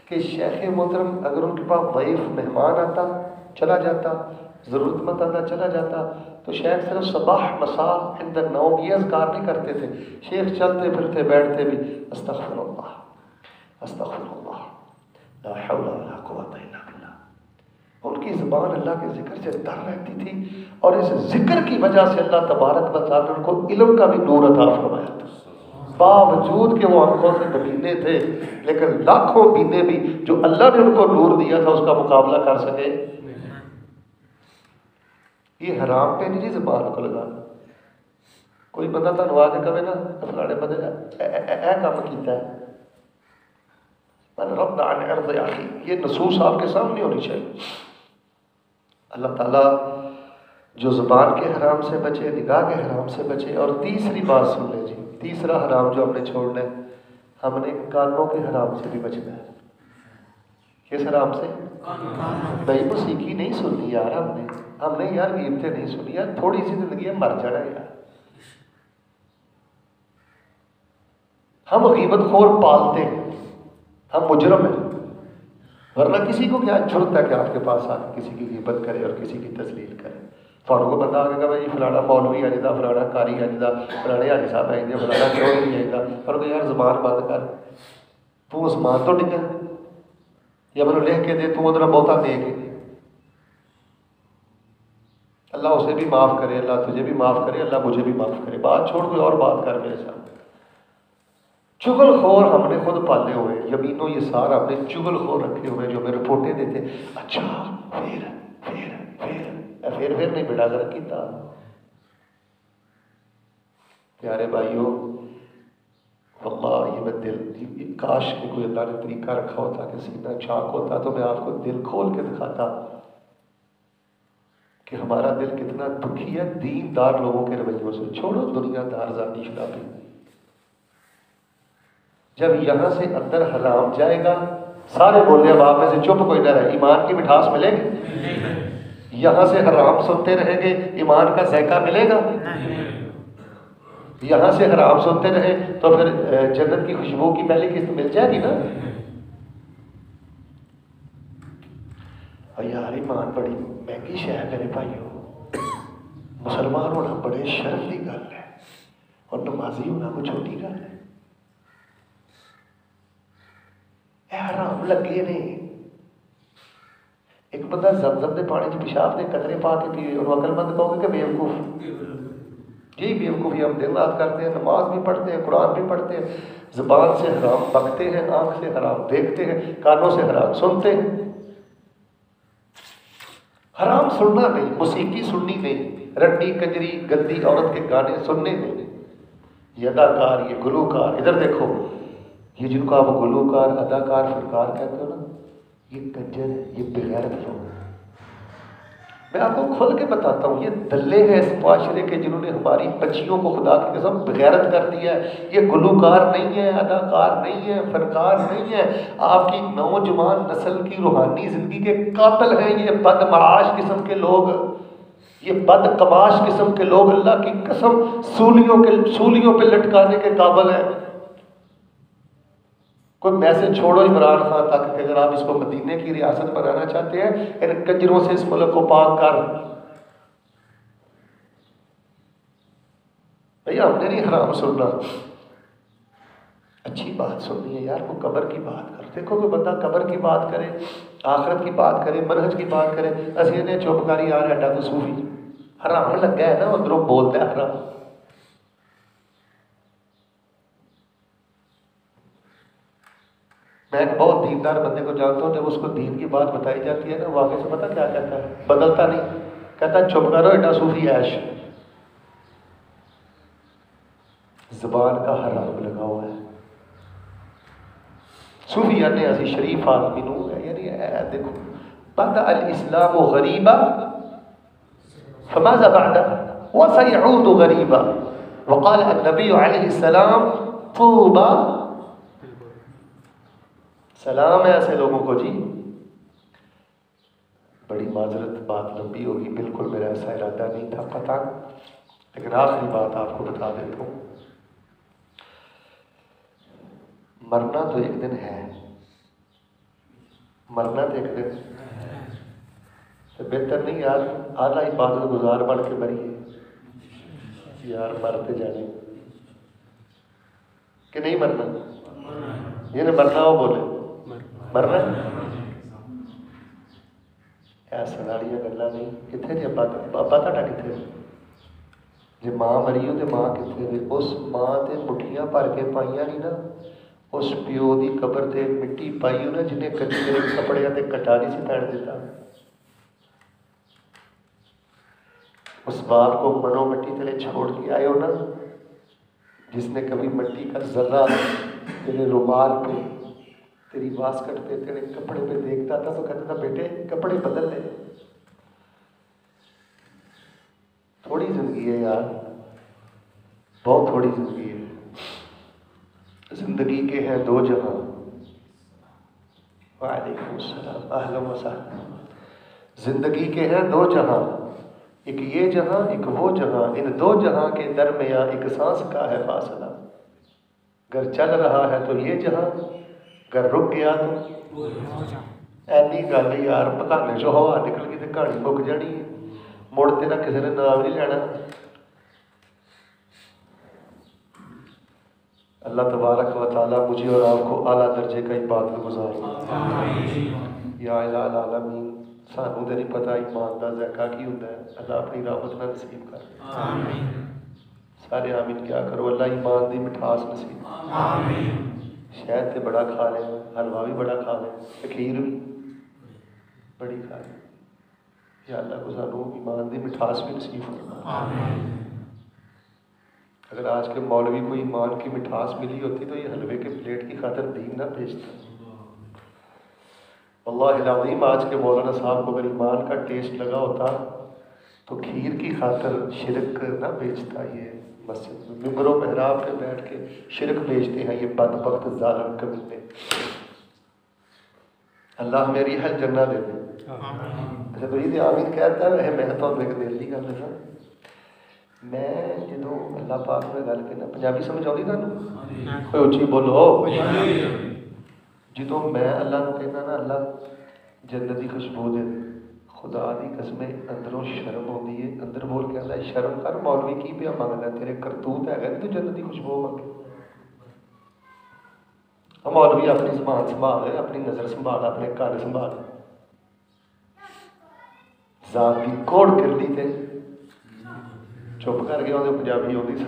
کہ شیخ محترم اگر ان کے پاس ضعیف مہمان آتا چلا جاتا، ضرورت مند آتا چلا جاتا، تو شیخ صرف صباح مساء عند النوم یہ اذکار نہیں کرتے تھے. شیخ چلتے پھرتے بیٹھتے بھی استغفر اللہ استغفر اللہ لا حول ولا قوت الا باللہ. ان کی زبان اللہ کے ذکر سے تر رہتی تھی، اور اس ذکر کی وجہ سے اللہ تبارک و تعالیٰ نے ان کو علم کا بھی نور عطا فرمایا تھا. باوجود کہ وہ آنکھوں سے نبینے تھے لیکن لاکھوں بینے بھی جو اللہ نے ان کو نور دیا تھا اس کا مقابلہ کر سکے. یہ حرام پہ نہیں زبان کو لگانا. کوئی بندہ تنوا کے کہے نا فلانے بندے نے اے کام کیتا ہے، من رد عن عرض اخی، یہ نصوص آپ کے سامنے ہونی چاہیے. اللہ تعالیٰ جو زبان کے حرام سے بچے، نگاہ کے حرام سے بچے. اور تیسری بات سن لیں جی، تیسرا حرام جو ہم نے چھوڑنا ہے، ہم نے کانوں کے حرام سے بھی بچنا ہے. کس حرام سے؟ بھائی موسیقی نہیں سننی یار، ہم نے یار غیبتیں نہیں سنی یار. تھوڑی سی زندگی ہے، مر جانا یار. ہم غیبت خور پالتے ہیں، ہم مجرم ہیں. ورنہ کسی کو کیا جرت ہے کہ آپ کے پاس آ کے کسی کی غیبت کرے اور کسی کی تذلیل کرے. فوراً کو بندہ آگے کہا جی فلانا مولوی آ جاتا، فلانا قاری آ جاتا، فلانے حاجی صاحب آ جاتے، فلانا کیوں نہیں آتا. اور کہ یار زبان بند کر، تو اسمان تو ڈگا یا میں لکھ کے دے، تو ادھر بہتا دے کے. اللہ اسے بھی معاف کرے، اللہ تجھے بھی معاف کرے، اللہ مجھے بھی معاف کرے. بات چھوڑ کوئی اور بات کر میرے ساتھ. چغل خور ہم نے خود پالے ہوئے، یمین و یسار ہم نے چغل خور رکھے ہوئے جو ہمیں رپورٹیں دیتے. اچھا پھر نہیں بیڑا کر کیتا. پیارے بھائیو، واللہ یہ میں دل، کاش کہ کوئی اللہ نے طریقہ رکھا ہوتا کہ سینہ چاک ہوتا تو میں آپ کو دل کھول کے دکھاتا کہ ہمارا دل کتنا دکھی ہے دین دار لوگوں کے رویوں سے. چھوڑو دنیا دار ذاتی شرابی. جب یہاں سے اندر حرام جائے گا، سارے بولنے اب آپ میں سے چپ کوئی نہ رہے، ایمان کی مٹھاس ملے گی؟ یہاں سے حرام سنتے رہیں گے، ایمان کا ذائقہ ملے گا؟ یہاں سے حرام سنتے رہیں تو پھر جنت کی خوشبو کی پہلی قسط مل جائے گی نا. اور یار ایمان بڑی مہنگی شے ہے میرے بھائیو. مسلمان ہونا بڑے شرم کی گل ہے اور نمازی ہونا کوئی چھوٹی گل ہے. اے حرام لگے نے. ایک بندہ زمزم کے پانی چ پیشاب کے قطرے پا کے پیے اور عقل مند کہو گے کہ بیوقوف. جی بیوقوفی. ہم دن رات کرتے ہیں، نماز بھی پڑھتے ہیں، قرآن بھی پڑھتے ہیں، زبان سے حرام بکتے ہیں، آنکھ سے حرام دیکھتے ہیں، کانوں سے حرام سنتے ہیں. حرام سننا نہیں، موسیقی سننی نہیں، رٹی کنجری گندی عورت کے گانے سننے نہیں. یہ اداکار، یہ گلوکار، ادھر دیکھو، یہ جن کو آپ گلوکار، اداکار، فنکار کہتے ہو نا، یہ کنجر ہے، یہ بغیرت لوگ ہیں. میں آپ کو کھل کے بتاتا ہوں، یہ دلے ہیں اس معاشرے کے جنہوں نے ہماری بچیوں کو خدا کی قسم بغیرت کر دیا ہے. یہ گلوکار نہیں ہے، اداکار نہیں ہے، فنکار نہیں ہے، آپ کی نوجوان نسل کی روحانی زندگی کے قاتل ہیں. یہ بدمعاش قسم کے لوگ، یہ بد کماش قسم کے لوگ اللہ کی قسم سولیوں پہ لٹکانے کے قابل ہیں. کوئی میسج چھوڑو عمران خان تک کہ اگر آپ اس کو مدینے کی ریاست بنانا چاہتے ہیں، ان کنجروں سے اس ملک کو پاک کر. بھیا ہم نے نہیں حرام سننا، اچھی بات سننی ہے یار. کوئی قبر کی بات کر، دیکھو کوئی بندہ قبر کی بات کرے، آخرت کی بات کرے، منہج کی بات کرے، اسی نے چپ کر یار ایڈا تو صوفی حرام لگا ہے نا، ادھروں بولتا ہے حرام. میں ایک بہت دیندار بندے کو جانتا ہوں، جب اس کو دین کی بات بتائی جاتی ہے نا، وہ آگے سے پتہ کیا کہتا ہے؟ بدلتا نہیں، کہتا ہے چپ کرو ایڈا صوفی عیش. زبان کا حرام لگا ہوا ہے. صوفی یعنی ایسی شریف آدمی نو ہے، یعنی دیکھو بدأ الاسلام غریبا فماذا بعد وسيعود غریبا وقال النبی علیہ السلام طوبى. سلام ہے ایسے لوگوں کو. جی بڑی معذرت، بات لمبی ہوگی، بالکل میرا ایسا ارادہ نہیں تھا قطعا، لیکن آخری بات آپ کو بتا دیتا ہوں. مرنا تو ایک دن ہے، مرنا تو ایک دن تو بہتر نہیں یار اعلیٰ عبادت گزار بن کے مریے یار. مرتے جانے کہ نہیں مرنا؟ یہ نہیں مرنا، وہ بولے مرنا. ایسا والی گلا نہیں. کتنے جی ابا تھا کتنے جی؟ ماں مری ہو تو ماں کتنے؟ اس ماں تے مٹھیاں بھر کے پائیاں نہیں نا، اس پیو دی قبر تے مٹی پائی ہو نا جنہیں کدی میرے کپڑے تے کٹا نہیں سی پہن دیتا. اس باپ کو منو مٹی تلے چھوڑ کے آئے ہو نا، جس نے کبھی مٹی کا ذرہ تیرے رومال پہ، تیری واسکٹ پہ، تیرے کپڑے پہ دیکھتا تھا تو کہتا تھا بیٹے کپڑے بدل لے. تھوڑی زندگی ہے یار، بہت تھوڑی زندگی ہے. زندگی کے ہیں دو جہاں. وعلیکم السلام، اہلا و سہلا. زندگی کے ہیں دو جہاں، ایک یہ جہاں ایک وہ جہاں، ان دو جہاں کے درمیان ایک سانس کا ہے فاصلہ. اگر چل رہا ہے تو یہ جہاں، اگر رک گیا تو ایسی گل یار. بکانے چو ہوا نکل گئی تو کہانی مک جانی ہے، مڑ تیرا کسی نے نام نہیں لینا. اللہ تبارک و تعالیٰ مجھے اور آپ کو اعلیٰ درجے کا عبادت گزار یا الہ العالمین. سانوں تو نہیں پتا ایمان کا ذائقہ کی ہوتا ہے، اللہ اپنی رحمت نہ نصیب کر. سارے آمین کیا کرو. اللہ ایمان دی مٹھاس نصیب. شہد تے بڑا کھا لیں، حلوہ بھی بڑا کھا لیں، کھیر بھی بڑی کھا لیں. یا اللہ کو سانوں ایمان دی مٹھاس بھی نصیب فرما. اگر آج کے مولوی کو ایمان کی مٹھاس ملی ہوتی تو یہ حلوے کے پلیٹ کی خاطر دین نہ بیچتا. اللہ العظیم آج کے مولانا صاحب کو اگر ایمان کا ٹیسٹ لگا ہوتا تو کھیر کی خاطر شرک نہ بیچتا. یہ مسجد ممبر و محراب پہ بیٹھ کے شرک بیچتے ہیں یہ بدبخت ظالم کمینے. اللہ میری حل جنہ دے دے. اچھا تو یہ آمین کہتا ہے میں تو ایک دل کی گل دساں. میں جدوں اللہ پاک نے گل کرنا پنجابی سمجھ آؤں تمہیں کوئی اچھی بولو. جدوں میں اللہ کو کہنا نا اللہ جنت کی خوشبو دے خدا دی قسم اندروں شرم ہوتی ہے. اندر بول کے اللہ شرم کر مولوی کی پیا منگنا تیرے کرتوت ہے تو جنت کی خوشبو منگے. مولوی اپنی زبان سنبھال اپنی نظر سنبھال اپنے کان سنبھال. ذات کی کوڑ کر لی تے چپ کر گیا وہ پنجابی ہوتی سن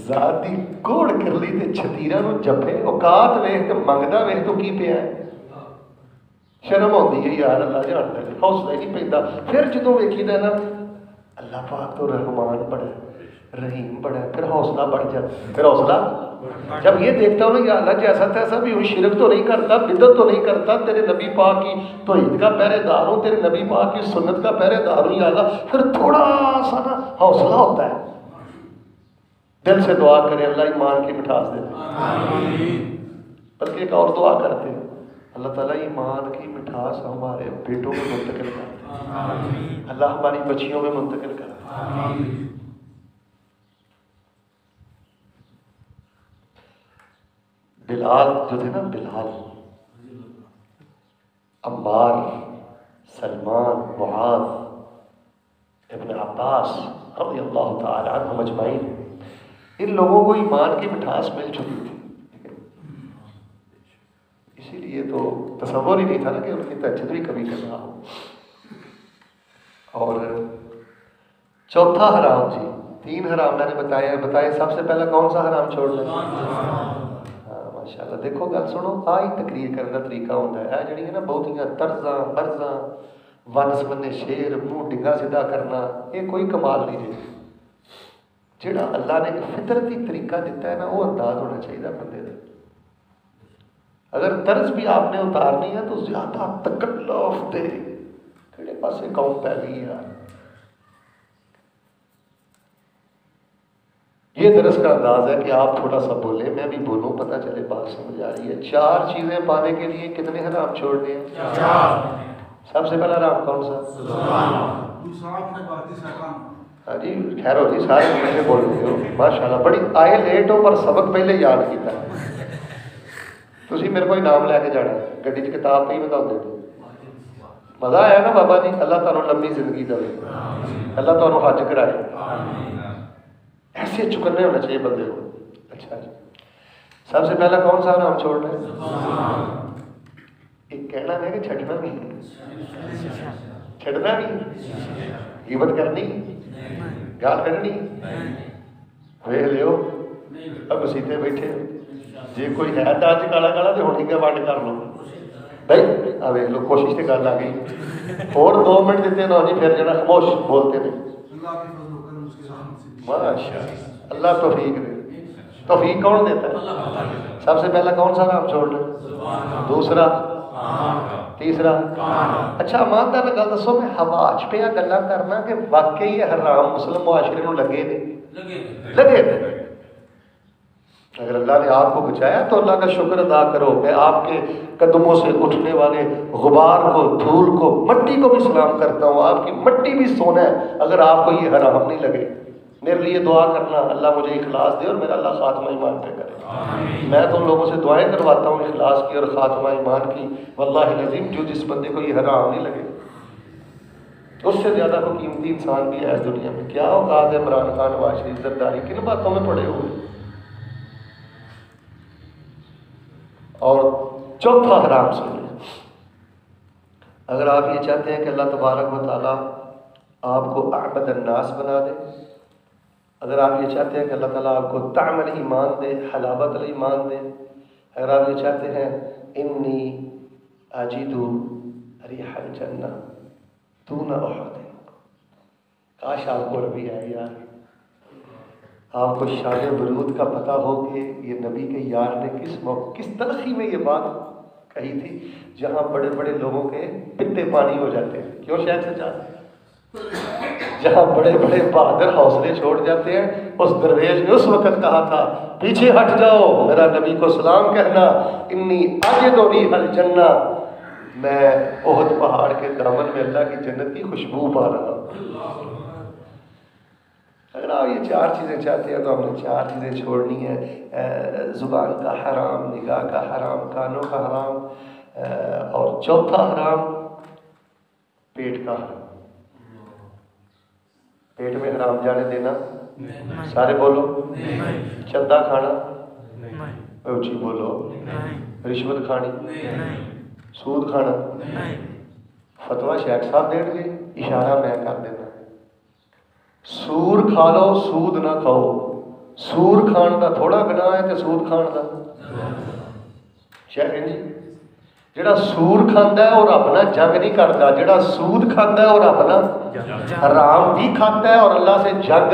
ذات کی کوڑ کر لی تے چھتیرا نو جپے اوقات ویخ تے منگدا ویخ تو کی پیا ہے. شرم ہوتی ہے یار اللہ جانتا ہے حوصلہ ہی نہیں پہنتا. پھر جدوں ویکھی دا نا اللہ پاک تو رحمان بڑا رحیم بڑا ہے پھر حوصلہ بڑھ جاتا. پھر حوصلہ جب یہ دیکھتا ہوں نا یا اللہ جیسا تیسا بھی ہوں شرک تو نہیں کرتا بدعت تو نہیں کرتا تیرے نبی پاک کی توحید کا پہرے دار ہوں تیرے نبی پاک کی سنت کا پہرے دار ہوں یا اللہ پھر تھوڑا سا نا حوصلہ ہوتا ہے. دل سے دعا کریں اللہ ایمان کی مٹھاس دے. بلکہ ایک اور دعا کرتے ہیں اللہ تعالیٰ ایمان کی مٹھاس ہمارے بیٹوں میں منتقل کر. اللہ ہماری بچیوں میں منتقل کر. بلال جو تھے نا بلال عمار سلمان معاذ ابن عباس رضی اللہ تعالی عنہم اجمعین ان لوگوں کو ایمان کی مٹھاس مل چکی تھی. اسی لیے تو تصور ہی نہیں تھا نا کہ ان کی تہجد بھی کبھی کرنا ہو. اور چوتھا حرام جی 3 حرام میں نے بتائے سب سے پہلا کون سا حرام چھوڑ لیں. ماشاءاللہ دیکھو گل سنو آئی تقریر کرنے کا طریقہ ہوتا ہے جڑی ہے نا بہتیاں طرزاں برزاں ون سمنے شیر منہ ڈنگا سیدھا کرنا یہ کوئی کمال نہیں ہے. جڑا اللہ نے فطرتی طریقہ دیتا ہے نا وہ انداز ہونا چاہیے بندے کا. اگر طرز بھی آپ نے اتارنی ہے تو زیادہ تکلف دے کہڑے پاسے قوم پہ گئی یار. یہ درس کا انداز ہے کہ آپ تھوڑا سا بولیں میں بھی بولوں پتہ چلے بات سمجھ آ رہی ہے. 4 چیزیں پانے کے لیے کتنے حرام چھوڑنے ہیں؟ 4. سب سے پہلا حرام کون سا؟ ہاں جی خیر ہو جی سارے مجھے بول رہے ہو ماشاءاللہ بڑی آئے لیٹ ہو پر سبق پہلے یاد کیتا ہے. تسی میرے کو انعام لے کے جانا گڈی چ کتاب پہ ہی بتا دے. مزہ آیا نا بابا جی اللہ تعالیٰ لمبی زندگی دے اللہ تعالیٰ حج کرائے. ایسے چکنے ہونا چاہیے بندے کو. اچھا جی سب سے پہلا کون سا نام چھوڑنا ہے؟ ایک کہنا ہے کہ چھٹنا نہیں چھڑنا نہیں غیبت کرنی گال کرنی ویخ لیو اب سیتے بیٹھے جی کوئی ہے تو اج کالا کالا تو ہونی کا ونڈ کر لو بھائی آ ویخ لو کوشش تو گل آ گئی اور 2 منٹ دیتے نہ جی پھر جا خاموش بولتے ہیں. ماشاء اللہ توفیق دے. توفیق کون دیتا ہے؟ سب سے پہلا کون سا نام چھوڑنا؟ دوسرا تیسرا اچھا ایماندار گل دسو میں ہوا چ پہ گلا کرنا کہ واقعی یہ حرام مسلم معاشرے کو لگے لگے. اگر اللہ نے آپ کو بچایا تو اللہ کا شکر ادا کرو. میں آپ کے قدموں سے اٹھنے والے غبار کو دھول کو مٹی کو بھی سلام کرتا ہوں. آپ کی مٹی بھی سونا ہے اگر آپ کو یہ حرام نہیں لگے. میرے لیے دعا کرنا اللہ مجھے اخلاص دے اور میرا اللہ خاتمہ ایمان پہ کرے. میں تو لوگوں سے دعائیں کرواتا ہوں اخلاص کی اور خاتمہ ایمان کی. واللہ العظیم جو جس بندے کو یہ حرام نہیں لگے اس سے زیادہ کوئی قیمتی انسان بھی ہے اس دنیا میں. کیا اوقات ہے عمران خان نواز شریف زرداری کن باتوں میں پڑے ہوئے. اور چوتھا حرام سنیں اگر آپ یہ چاہتے ہیں کہ اللہ تبارک و تعالیٰ آپ کو اعبد الناس بنا دے, اگر آپ یہ چاہتے ہیں کہ اللہ تعالیٰ آپ کو طعم الایمان دے, حلاوت الایمان دے, اگر آپ یہ چاہتے ہیں انی اجد ریح الجنہ دون احد, کاش آپ کو بھی ہے یار آپ کو شان ورود کا پتہ ہو کہ یہ نبی کے یار نے کس تلخی میں یہ بات کہی تھی، جہاں بڑے بڑے لوگوں کے پتے پانی ہو جاتے ہیں. کیوں شہر سے چاہتے ہیں؟ جہاں بڑے بڑے بہادر حوصلے چھوڑ جاتے ہیں، اس درویش نے اس وقت کہا تھا پیچھے ہٹ جاؤ، میرا نبی کو سلام کہنا، انی اجد ریح الجنہ، میں احد پہاڑ کے دامن میں اللہ کی جنت کی خوشبو پا رہا ہوں. اگر آپ یہ 4 چیزیں چاہتے ہیں تو ہم نے 4 چیزیں چھوڑنی ہے. زبان کا حرام، نگاہ کا حرام، کانوں کا حرام، اور چوتھا حرام پیٹ کا حرام. پیٹ میں حرام جانے دینا، سارے بولو. چندہ کھانا، اونچی بولو. رشوت کھانی، سود کھانا. فتویٰ شیخ صاحب دیں گے، اشارہ میں کر دینا. سور کھا لو، سود نہ کھاؤ. سور کھان دا تھوڑا گناہ ہے تے سود کھان دا شیخ جی. جڑا سور کھاندا ہے اور اپنا جنگ نہیں کرتا، جڑا سود کھاندا ہے اور اپنا حرام بھی کھاتا ہے اور اللہ سے جنگ.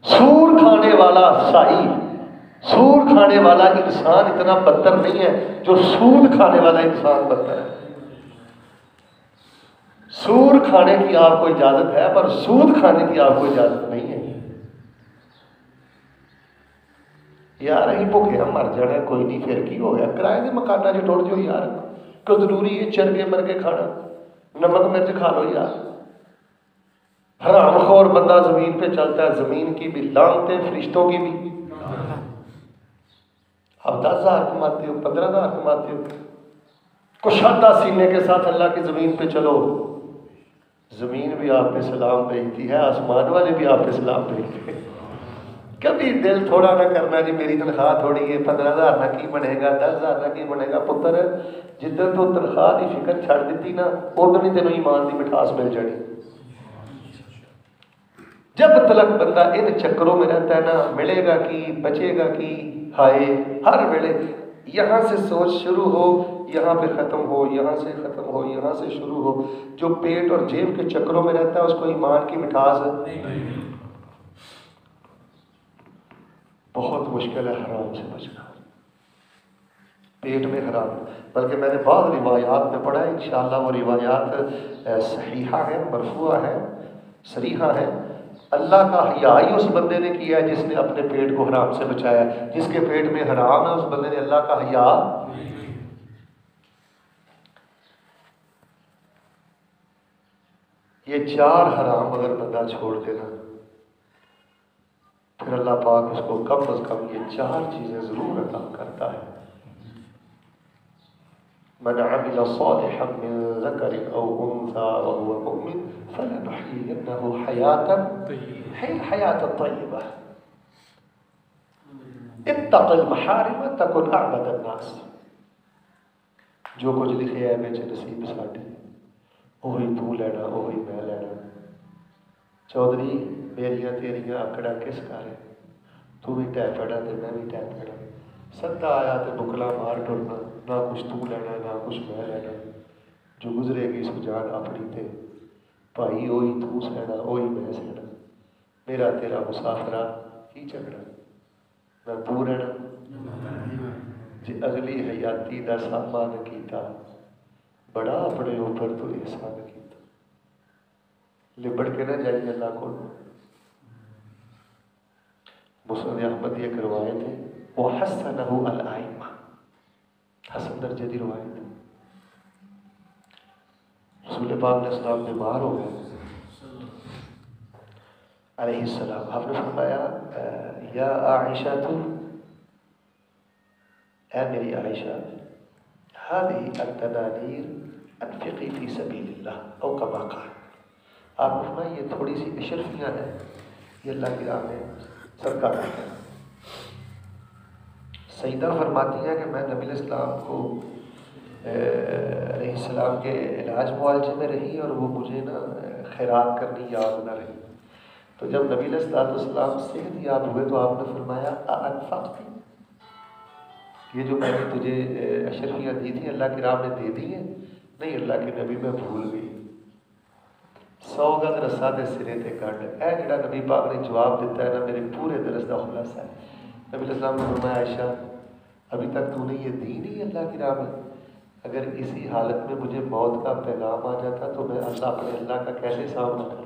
سور کھانے والا صحیح، سور کھانے والا انسان اتنا بدتر نہیں ہے جو سود کھانے والا انسان بدتر ہے. سور کھانے کی آپ کو اجازت ہے پر سود کھانے کی آپ کو اجازت نہیں ہے. یار ہی بھوکے ہم مر جانا، کوئی نہیں پھر کی ہو گیا، کرائے دے مکانہ جو ٹوٹ جو یار، کو ضروری ہے چرگے مرگے کھانا، نمک مرچ کھا لو یار. حرام خور بندہ زمین پہ چلتا ہے، زمین کی بھی لانتے، فرشتوں کی بھی. آپ 10,000 کماتے ہو، 15,000 کماتے ہو، کشادہ سینے کے ساتھ اللہ کی زمین پہ چلو. زمین بھی آپ پہ سلام بھیجتی ہے، آسمان والے بھی آپ پہ سلام بھیجتے ہیں. کبھی دل تھوڑا نہ کرنا جی میری تنخواہ تھوڑی ہے، 15,000 نہ کی بنے گا، 10,000 نہ کی بنے گا. پتر جدھر تو تنخواہ کی فکر چھڑ دیتی نا، ادھر ہی تینوں ایمان کی مٹھاس مل جانی. جب تلک بندہ ان چکروں میں رہتا ہے نا، ملے گا کی بچے گا کی، ہائے ہر ویلے یہاں سے سوچ شروع ہو، یہاں پہ ختم ہو، یہاں سے ختم ہو، یہاں سے شروع ہو. جو پیٹ اور جیب کے چکروں میں رہتا ہے اس کو ایمان کی مٹھاس بہت مشکل ہے. حرام سے بچنا، پیٹ میں حرام. بلکہ میں نے بعض روایات میں پڑھا ہے، انشاءاللہ وہ روایات صحیحہ ہیں، مرفوعہ ہیں، صریحہ ہیں. اللہ کا حیا ہی اس بندے نے کیا ہے جس نے اپنے پیٹ کو حرام سے بچایا ہے. جس کے پیٹ میں حرام ہے اس بندے نے اللہ کا حیا. یہ 4 حرام اگر بندہ چھوڑ دے نا، پھر اللہ پاک اس کو کم از کم یہ 4 چیزیں ضرور عطا کرتا ہے. من عمل صالحا من ذکر او انثى وهو مؤمن فلنحيينه حياة طیبہ. اتق المحارم تکن اعبد الناس. جو کچھ لکھے ہے بچ نصیب ساڈے، وہی تو لینا، وہی میں لینا. چودھری میریاں تیریاں آکڑا کس کارے، تو بھی ٹہ پڑا تے میں بھی ٹہ پڑا. سدا آیا تے بکلا مار ٹرنا، نہ کچھ تو لینا نہ کچھ میں لینا. جو گزرے گی سو جان اپنی تے، بھائی وہی تو سہنا وہی میں سہنا. میرا تیرا مسافرہ کی جھگڑا، نہ تو رہنا جی اگلی حیاتی دا سامان کیتا، بڑا اپنے اوپر تو احسان کیتا. لبڑ کے نہ جائیے اللہ کو. مسند احمد یہ روایت ہے، وحسنہ الائمہ، حسن درجے کی روایت ہے. رسول پاک علیہ السلام بیمار ہو گئے علیہ السلام. آپ نے فرمایا یا عائشہ تو، اے میری عائشہ، هذه الدنانیر انفقی فی سبیل اللہ او کما قال. آپ نے فرمایا یہ تھوڑی سی اشرفیاں ہیں، یہ اللہ کی راہ میں صدقہ کرتے ہیں. سیدہ فرماتی ہیں کہ میں نبی علیہ السلام کو علیہ السلام کے علاج معالجے میں رہی اور وہ مجھے نا خیرات کرنی یاد نہ رہی. تو جب نبی علیہ السلام صحت یاب ہوئے تو آپ نے فرمایا انفقتی، یہ جو میں نے تجھے اشرفیاں دی تھی اللہ کی راہ میں دے دی ہیں؟ نہیں اللہ کے نبی میں بھول گئی. 100 گز رسا دے سرے تے کڈ. اے جڑا نبی پاک نے جواب دیتا ہے نا میرے پورے درس دا خلاصہ ہے. نبی علیہ السلام نے فرمایا عائشہ ابھی تک تو نے یہ دی نہیں اللہ کی راہ میں؟ اگر اسی حالت میں مجھے موت کا پیغام آ جاتا تو میں اپنے اللہ کا کیسے سامنا کروں؟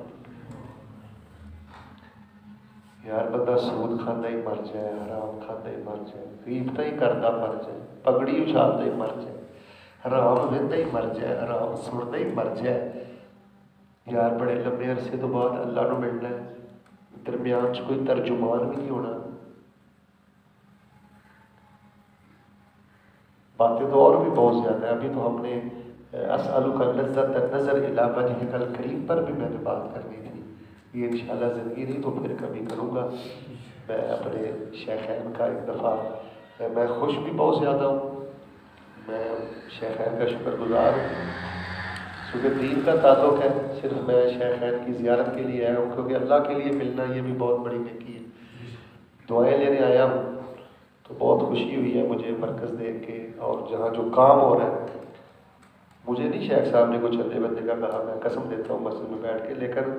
یار بندہ سود کھانا ہی مر جائے, حرام کھانا ہی مر جائے, غیبتیں ہی کرتا مر جائے, پگڑی اچھالتا ہی مر جائے, حرام وہدا ہی مر جائے, حرام سنتا ہی مر جائے. یار بڑے لمبے عرصے تو بعد اللہ نو ملنا ہے, درمیان چ کوئی ترجمان بھی نہیں ہونا. باتیں تو اور بھی بہت زیادہ ہیں. ابھی تو ہم نے اسألک لذت النظر الی وجہک الکریم پر بھی میں نے بات کرنی تھی. یہ انشاءاللہ زندگی نہیں تو پھر کبھی کروں گا. میں اپنے شیخین کا ایک دفعہ میں خوش بھی بہت زیادہ ہوں, میں شیخین کا شکر گزار ہوں. کیونکہ دین کا تعلق ہے, صرف میں شیخین کی زیارت کے لیے آیا ہوں کیونکہ اللہ کے لیے ملنا یہ بھی بہت بڑی نیکی ہے. دعائیں لینے آیا ہوں تو بہت خوشی ہوئی ہے مجھے مرکز دیکھ کے, اور جہاں جو کام ہو رہا ہے مجھے نہیں شیخ صاحب نے کچھ چلے بندے کا کہا, میں قسم دیتا ہوں مسجد میں بیٹھ کے, لیکن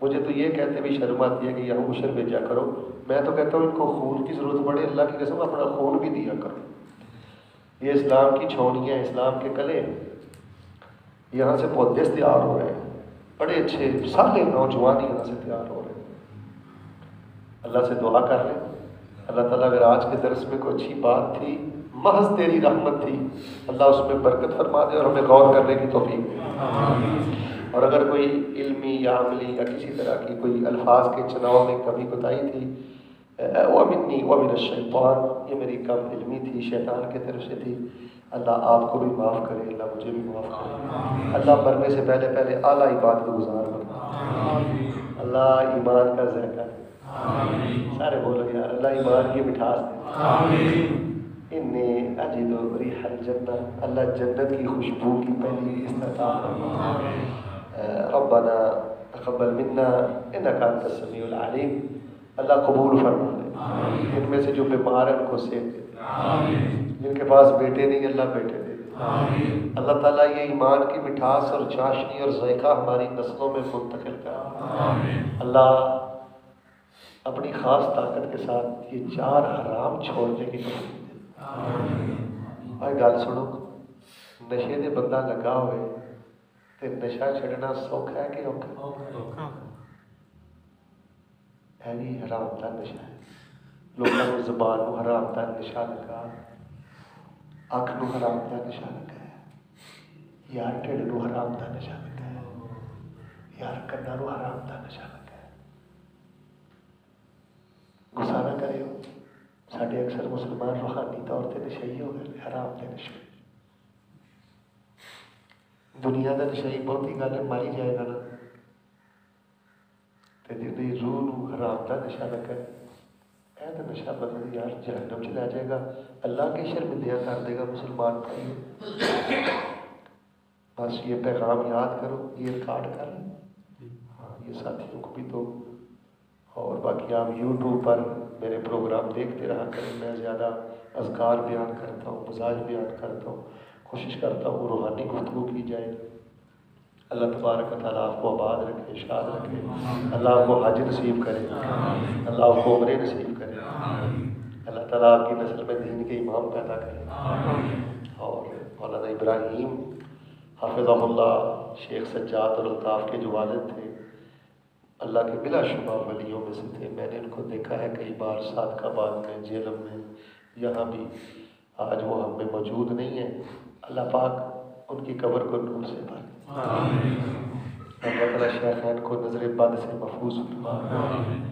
مجھے تو یہ کہتے بھی شرم آتی ہے کہ یہاں عشر بھیجا کرو. میں تو کہتا ہوں ان کو خون کی ضرورت پڑے اللہ کی قسم اپنا خون بھی دیا کرو. یہ اسلام کی چھونیاں ہیں, اسلام کے کلے ہیں. یہاں سے محدث تیار ہو رہے ہیں, بڑے اچھے سارے نوجوان یہاں سے تیار ہو رہے ہیں. اللہ سے دعا کر لیں اللہ تعالیٰ اگر آج کے درس میں کوئی اچھی بات تھی, محض تیری رحمت تھی, اللہ اس میں برکت فرما دے اور ہمیں غور کرنے کی توفیق دے. اور اگر کوئی علمی یا عملی یا کسی طرح کی کوئی الفاظ کے چناؤ میں کمی کوتاہی تھی, وَمِنِّي وَمِنَ الشَّيْطَانِ, یہ میری کم علمی تھی, شیطان کی طرف سے تھی. اللہ آپ کو بھی معاف کرے, اللہ مجھے بھی معاف کرے. اللہ مرنے سے پہلے پہلے اعلیٰ عبادت گزار بنے, اللہ ایمان کا ذائقہ دے. سارے بولو یار اللہ ایمان کی مٹھاس دے. انی اجد ریح الجنہ, اللہ جنت کی خوشبو کی پہلی استطاعت فرما. ربنا تقبل منا انک انت السمیع العلیم, اللہ قبول فرما دے. ان میں سے جو بیمار ہیں ان کو صحت دے, جن کے پاس بیٹے نہیں اللہ بیٹے دے. اللہ تعالیٰ یہ ایمان کی مٹھاس اور چاشنی اور ذائقہ ہماری نسلوں میں منتقل کر. اللہ اپنی خاص طاقت کے ساتھ یہ 4 حرام چھوڑنے کی توفیق دے. اور گل سنو, نشے دے بندہ لگا ہوئے تے نشہ چھڑنا سوکھا ہے کہ اوکھا ہے؟ بھی حرام دا نشہ ہے. لوگوں کو زبان کو حرام دا نشہ لگا, اکھ نو حرام دا نشہ لگا ہے, یار ٹھڑ نو حرام دا نشہ لگا ہے, یار کنا نو حرام دا نشہ لگا ہے. غصہ نہ کرے ہو, ساڈے اکثر مسلمان روحانی طور تے نشئی ہو گئے, حرام دے نشے. دنیا کا نشئی بہت ہی گل ہے, ماری جائے گا نا, تے جی روح نو حرام دا نشہ لگا ہے, اے تو نشہ بدل یار جہنم چلا جائے گا, اللہ کے شرمندہ کر دے گا مسلمان بھائی. بس یہ پیغام یاد کرو, یہ ریکارڈ کر لیں, ہاں یہ ساتھیوں کو بھی دو, اور باقی آپ یوٹیوب پر میرے پروگرام دیکھتے رہا کریں. میں زیادہ اذکار بیان کرتا ہوں, مزاج بیان کرتا ہوں, کوشش کرتا ہوں روحانی گفتگو کی جائے. اللہ تبارک و تعالیٰ آپ کو آباد رکھے, شاد رکھے. اللہ آپ کو حج نصیب کرے, اللہ آپ کو عمرے نصیب کرے. اللہ تعالیٰ آپ کی نسل میں دین کے امام پیدا کرے. اور مولانا ابراہیم حافظہ اللہ شیخ سجاد اور الطاف کے جو والد تھے اللہ کے بلا شبہ ولیوں میں سے تھے. میں نے ان کو دیکھا ہے کئی بار صادق آباد میں, جیلم میں, یہاں بھی. آج وہ ہم میں موجود نہیں ہیں. اللہ پاک ان کی قبر کو نور سے بھر. اللہ تعالیٰ شیخین کو نظر بد سے محفوظ فرما,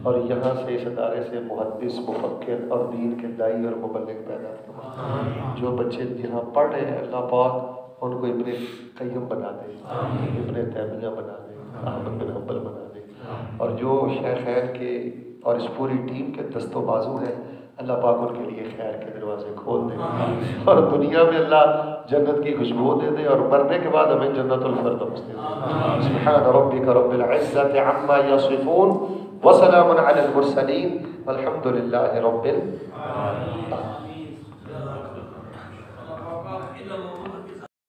اور یہاں سے اس ادارے سے محدث, مفکر اور دین کے دائی اور مبلغ پیدا فرما. جو بچے یہاں پڑھ رہے ہیں اللہ پاک ان کو ابن قیم بنا دے, ابن تیمیہ بنا دے, احمد بن حنبل بنا دے. اور جو شیخین کے اور اس پوری ٹیم کے دست و بازو ہیں اللہ پاک ان کے لیے خیر کے دروازے کھول دے, اور دنیا میں اللہ جنت کی خوشبو دے دے, اور مرنے کے بعد ہمیں جنت الفردوس دے دے. سبحان ربک رب العزة عما یصفون وسلام علی المرسلین والحمد للہ رب العالمین.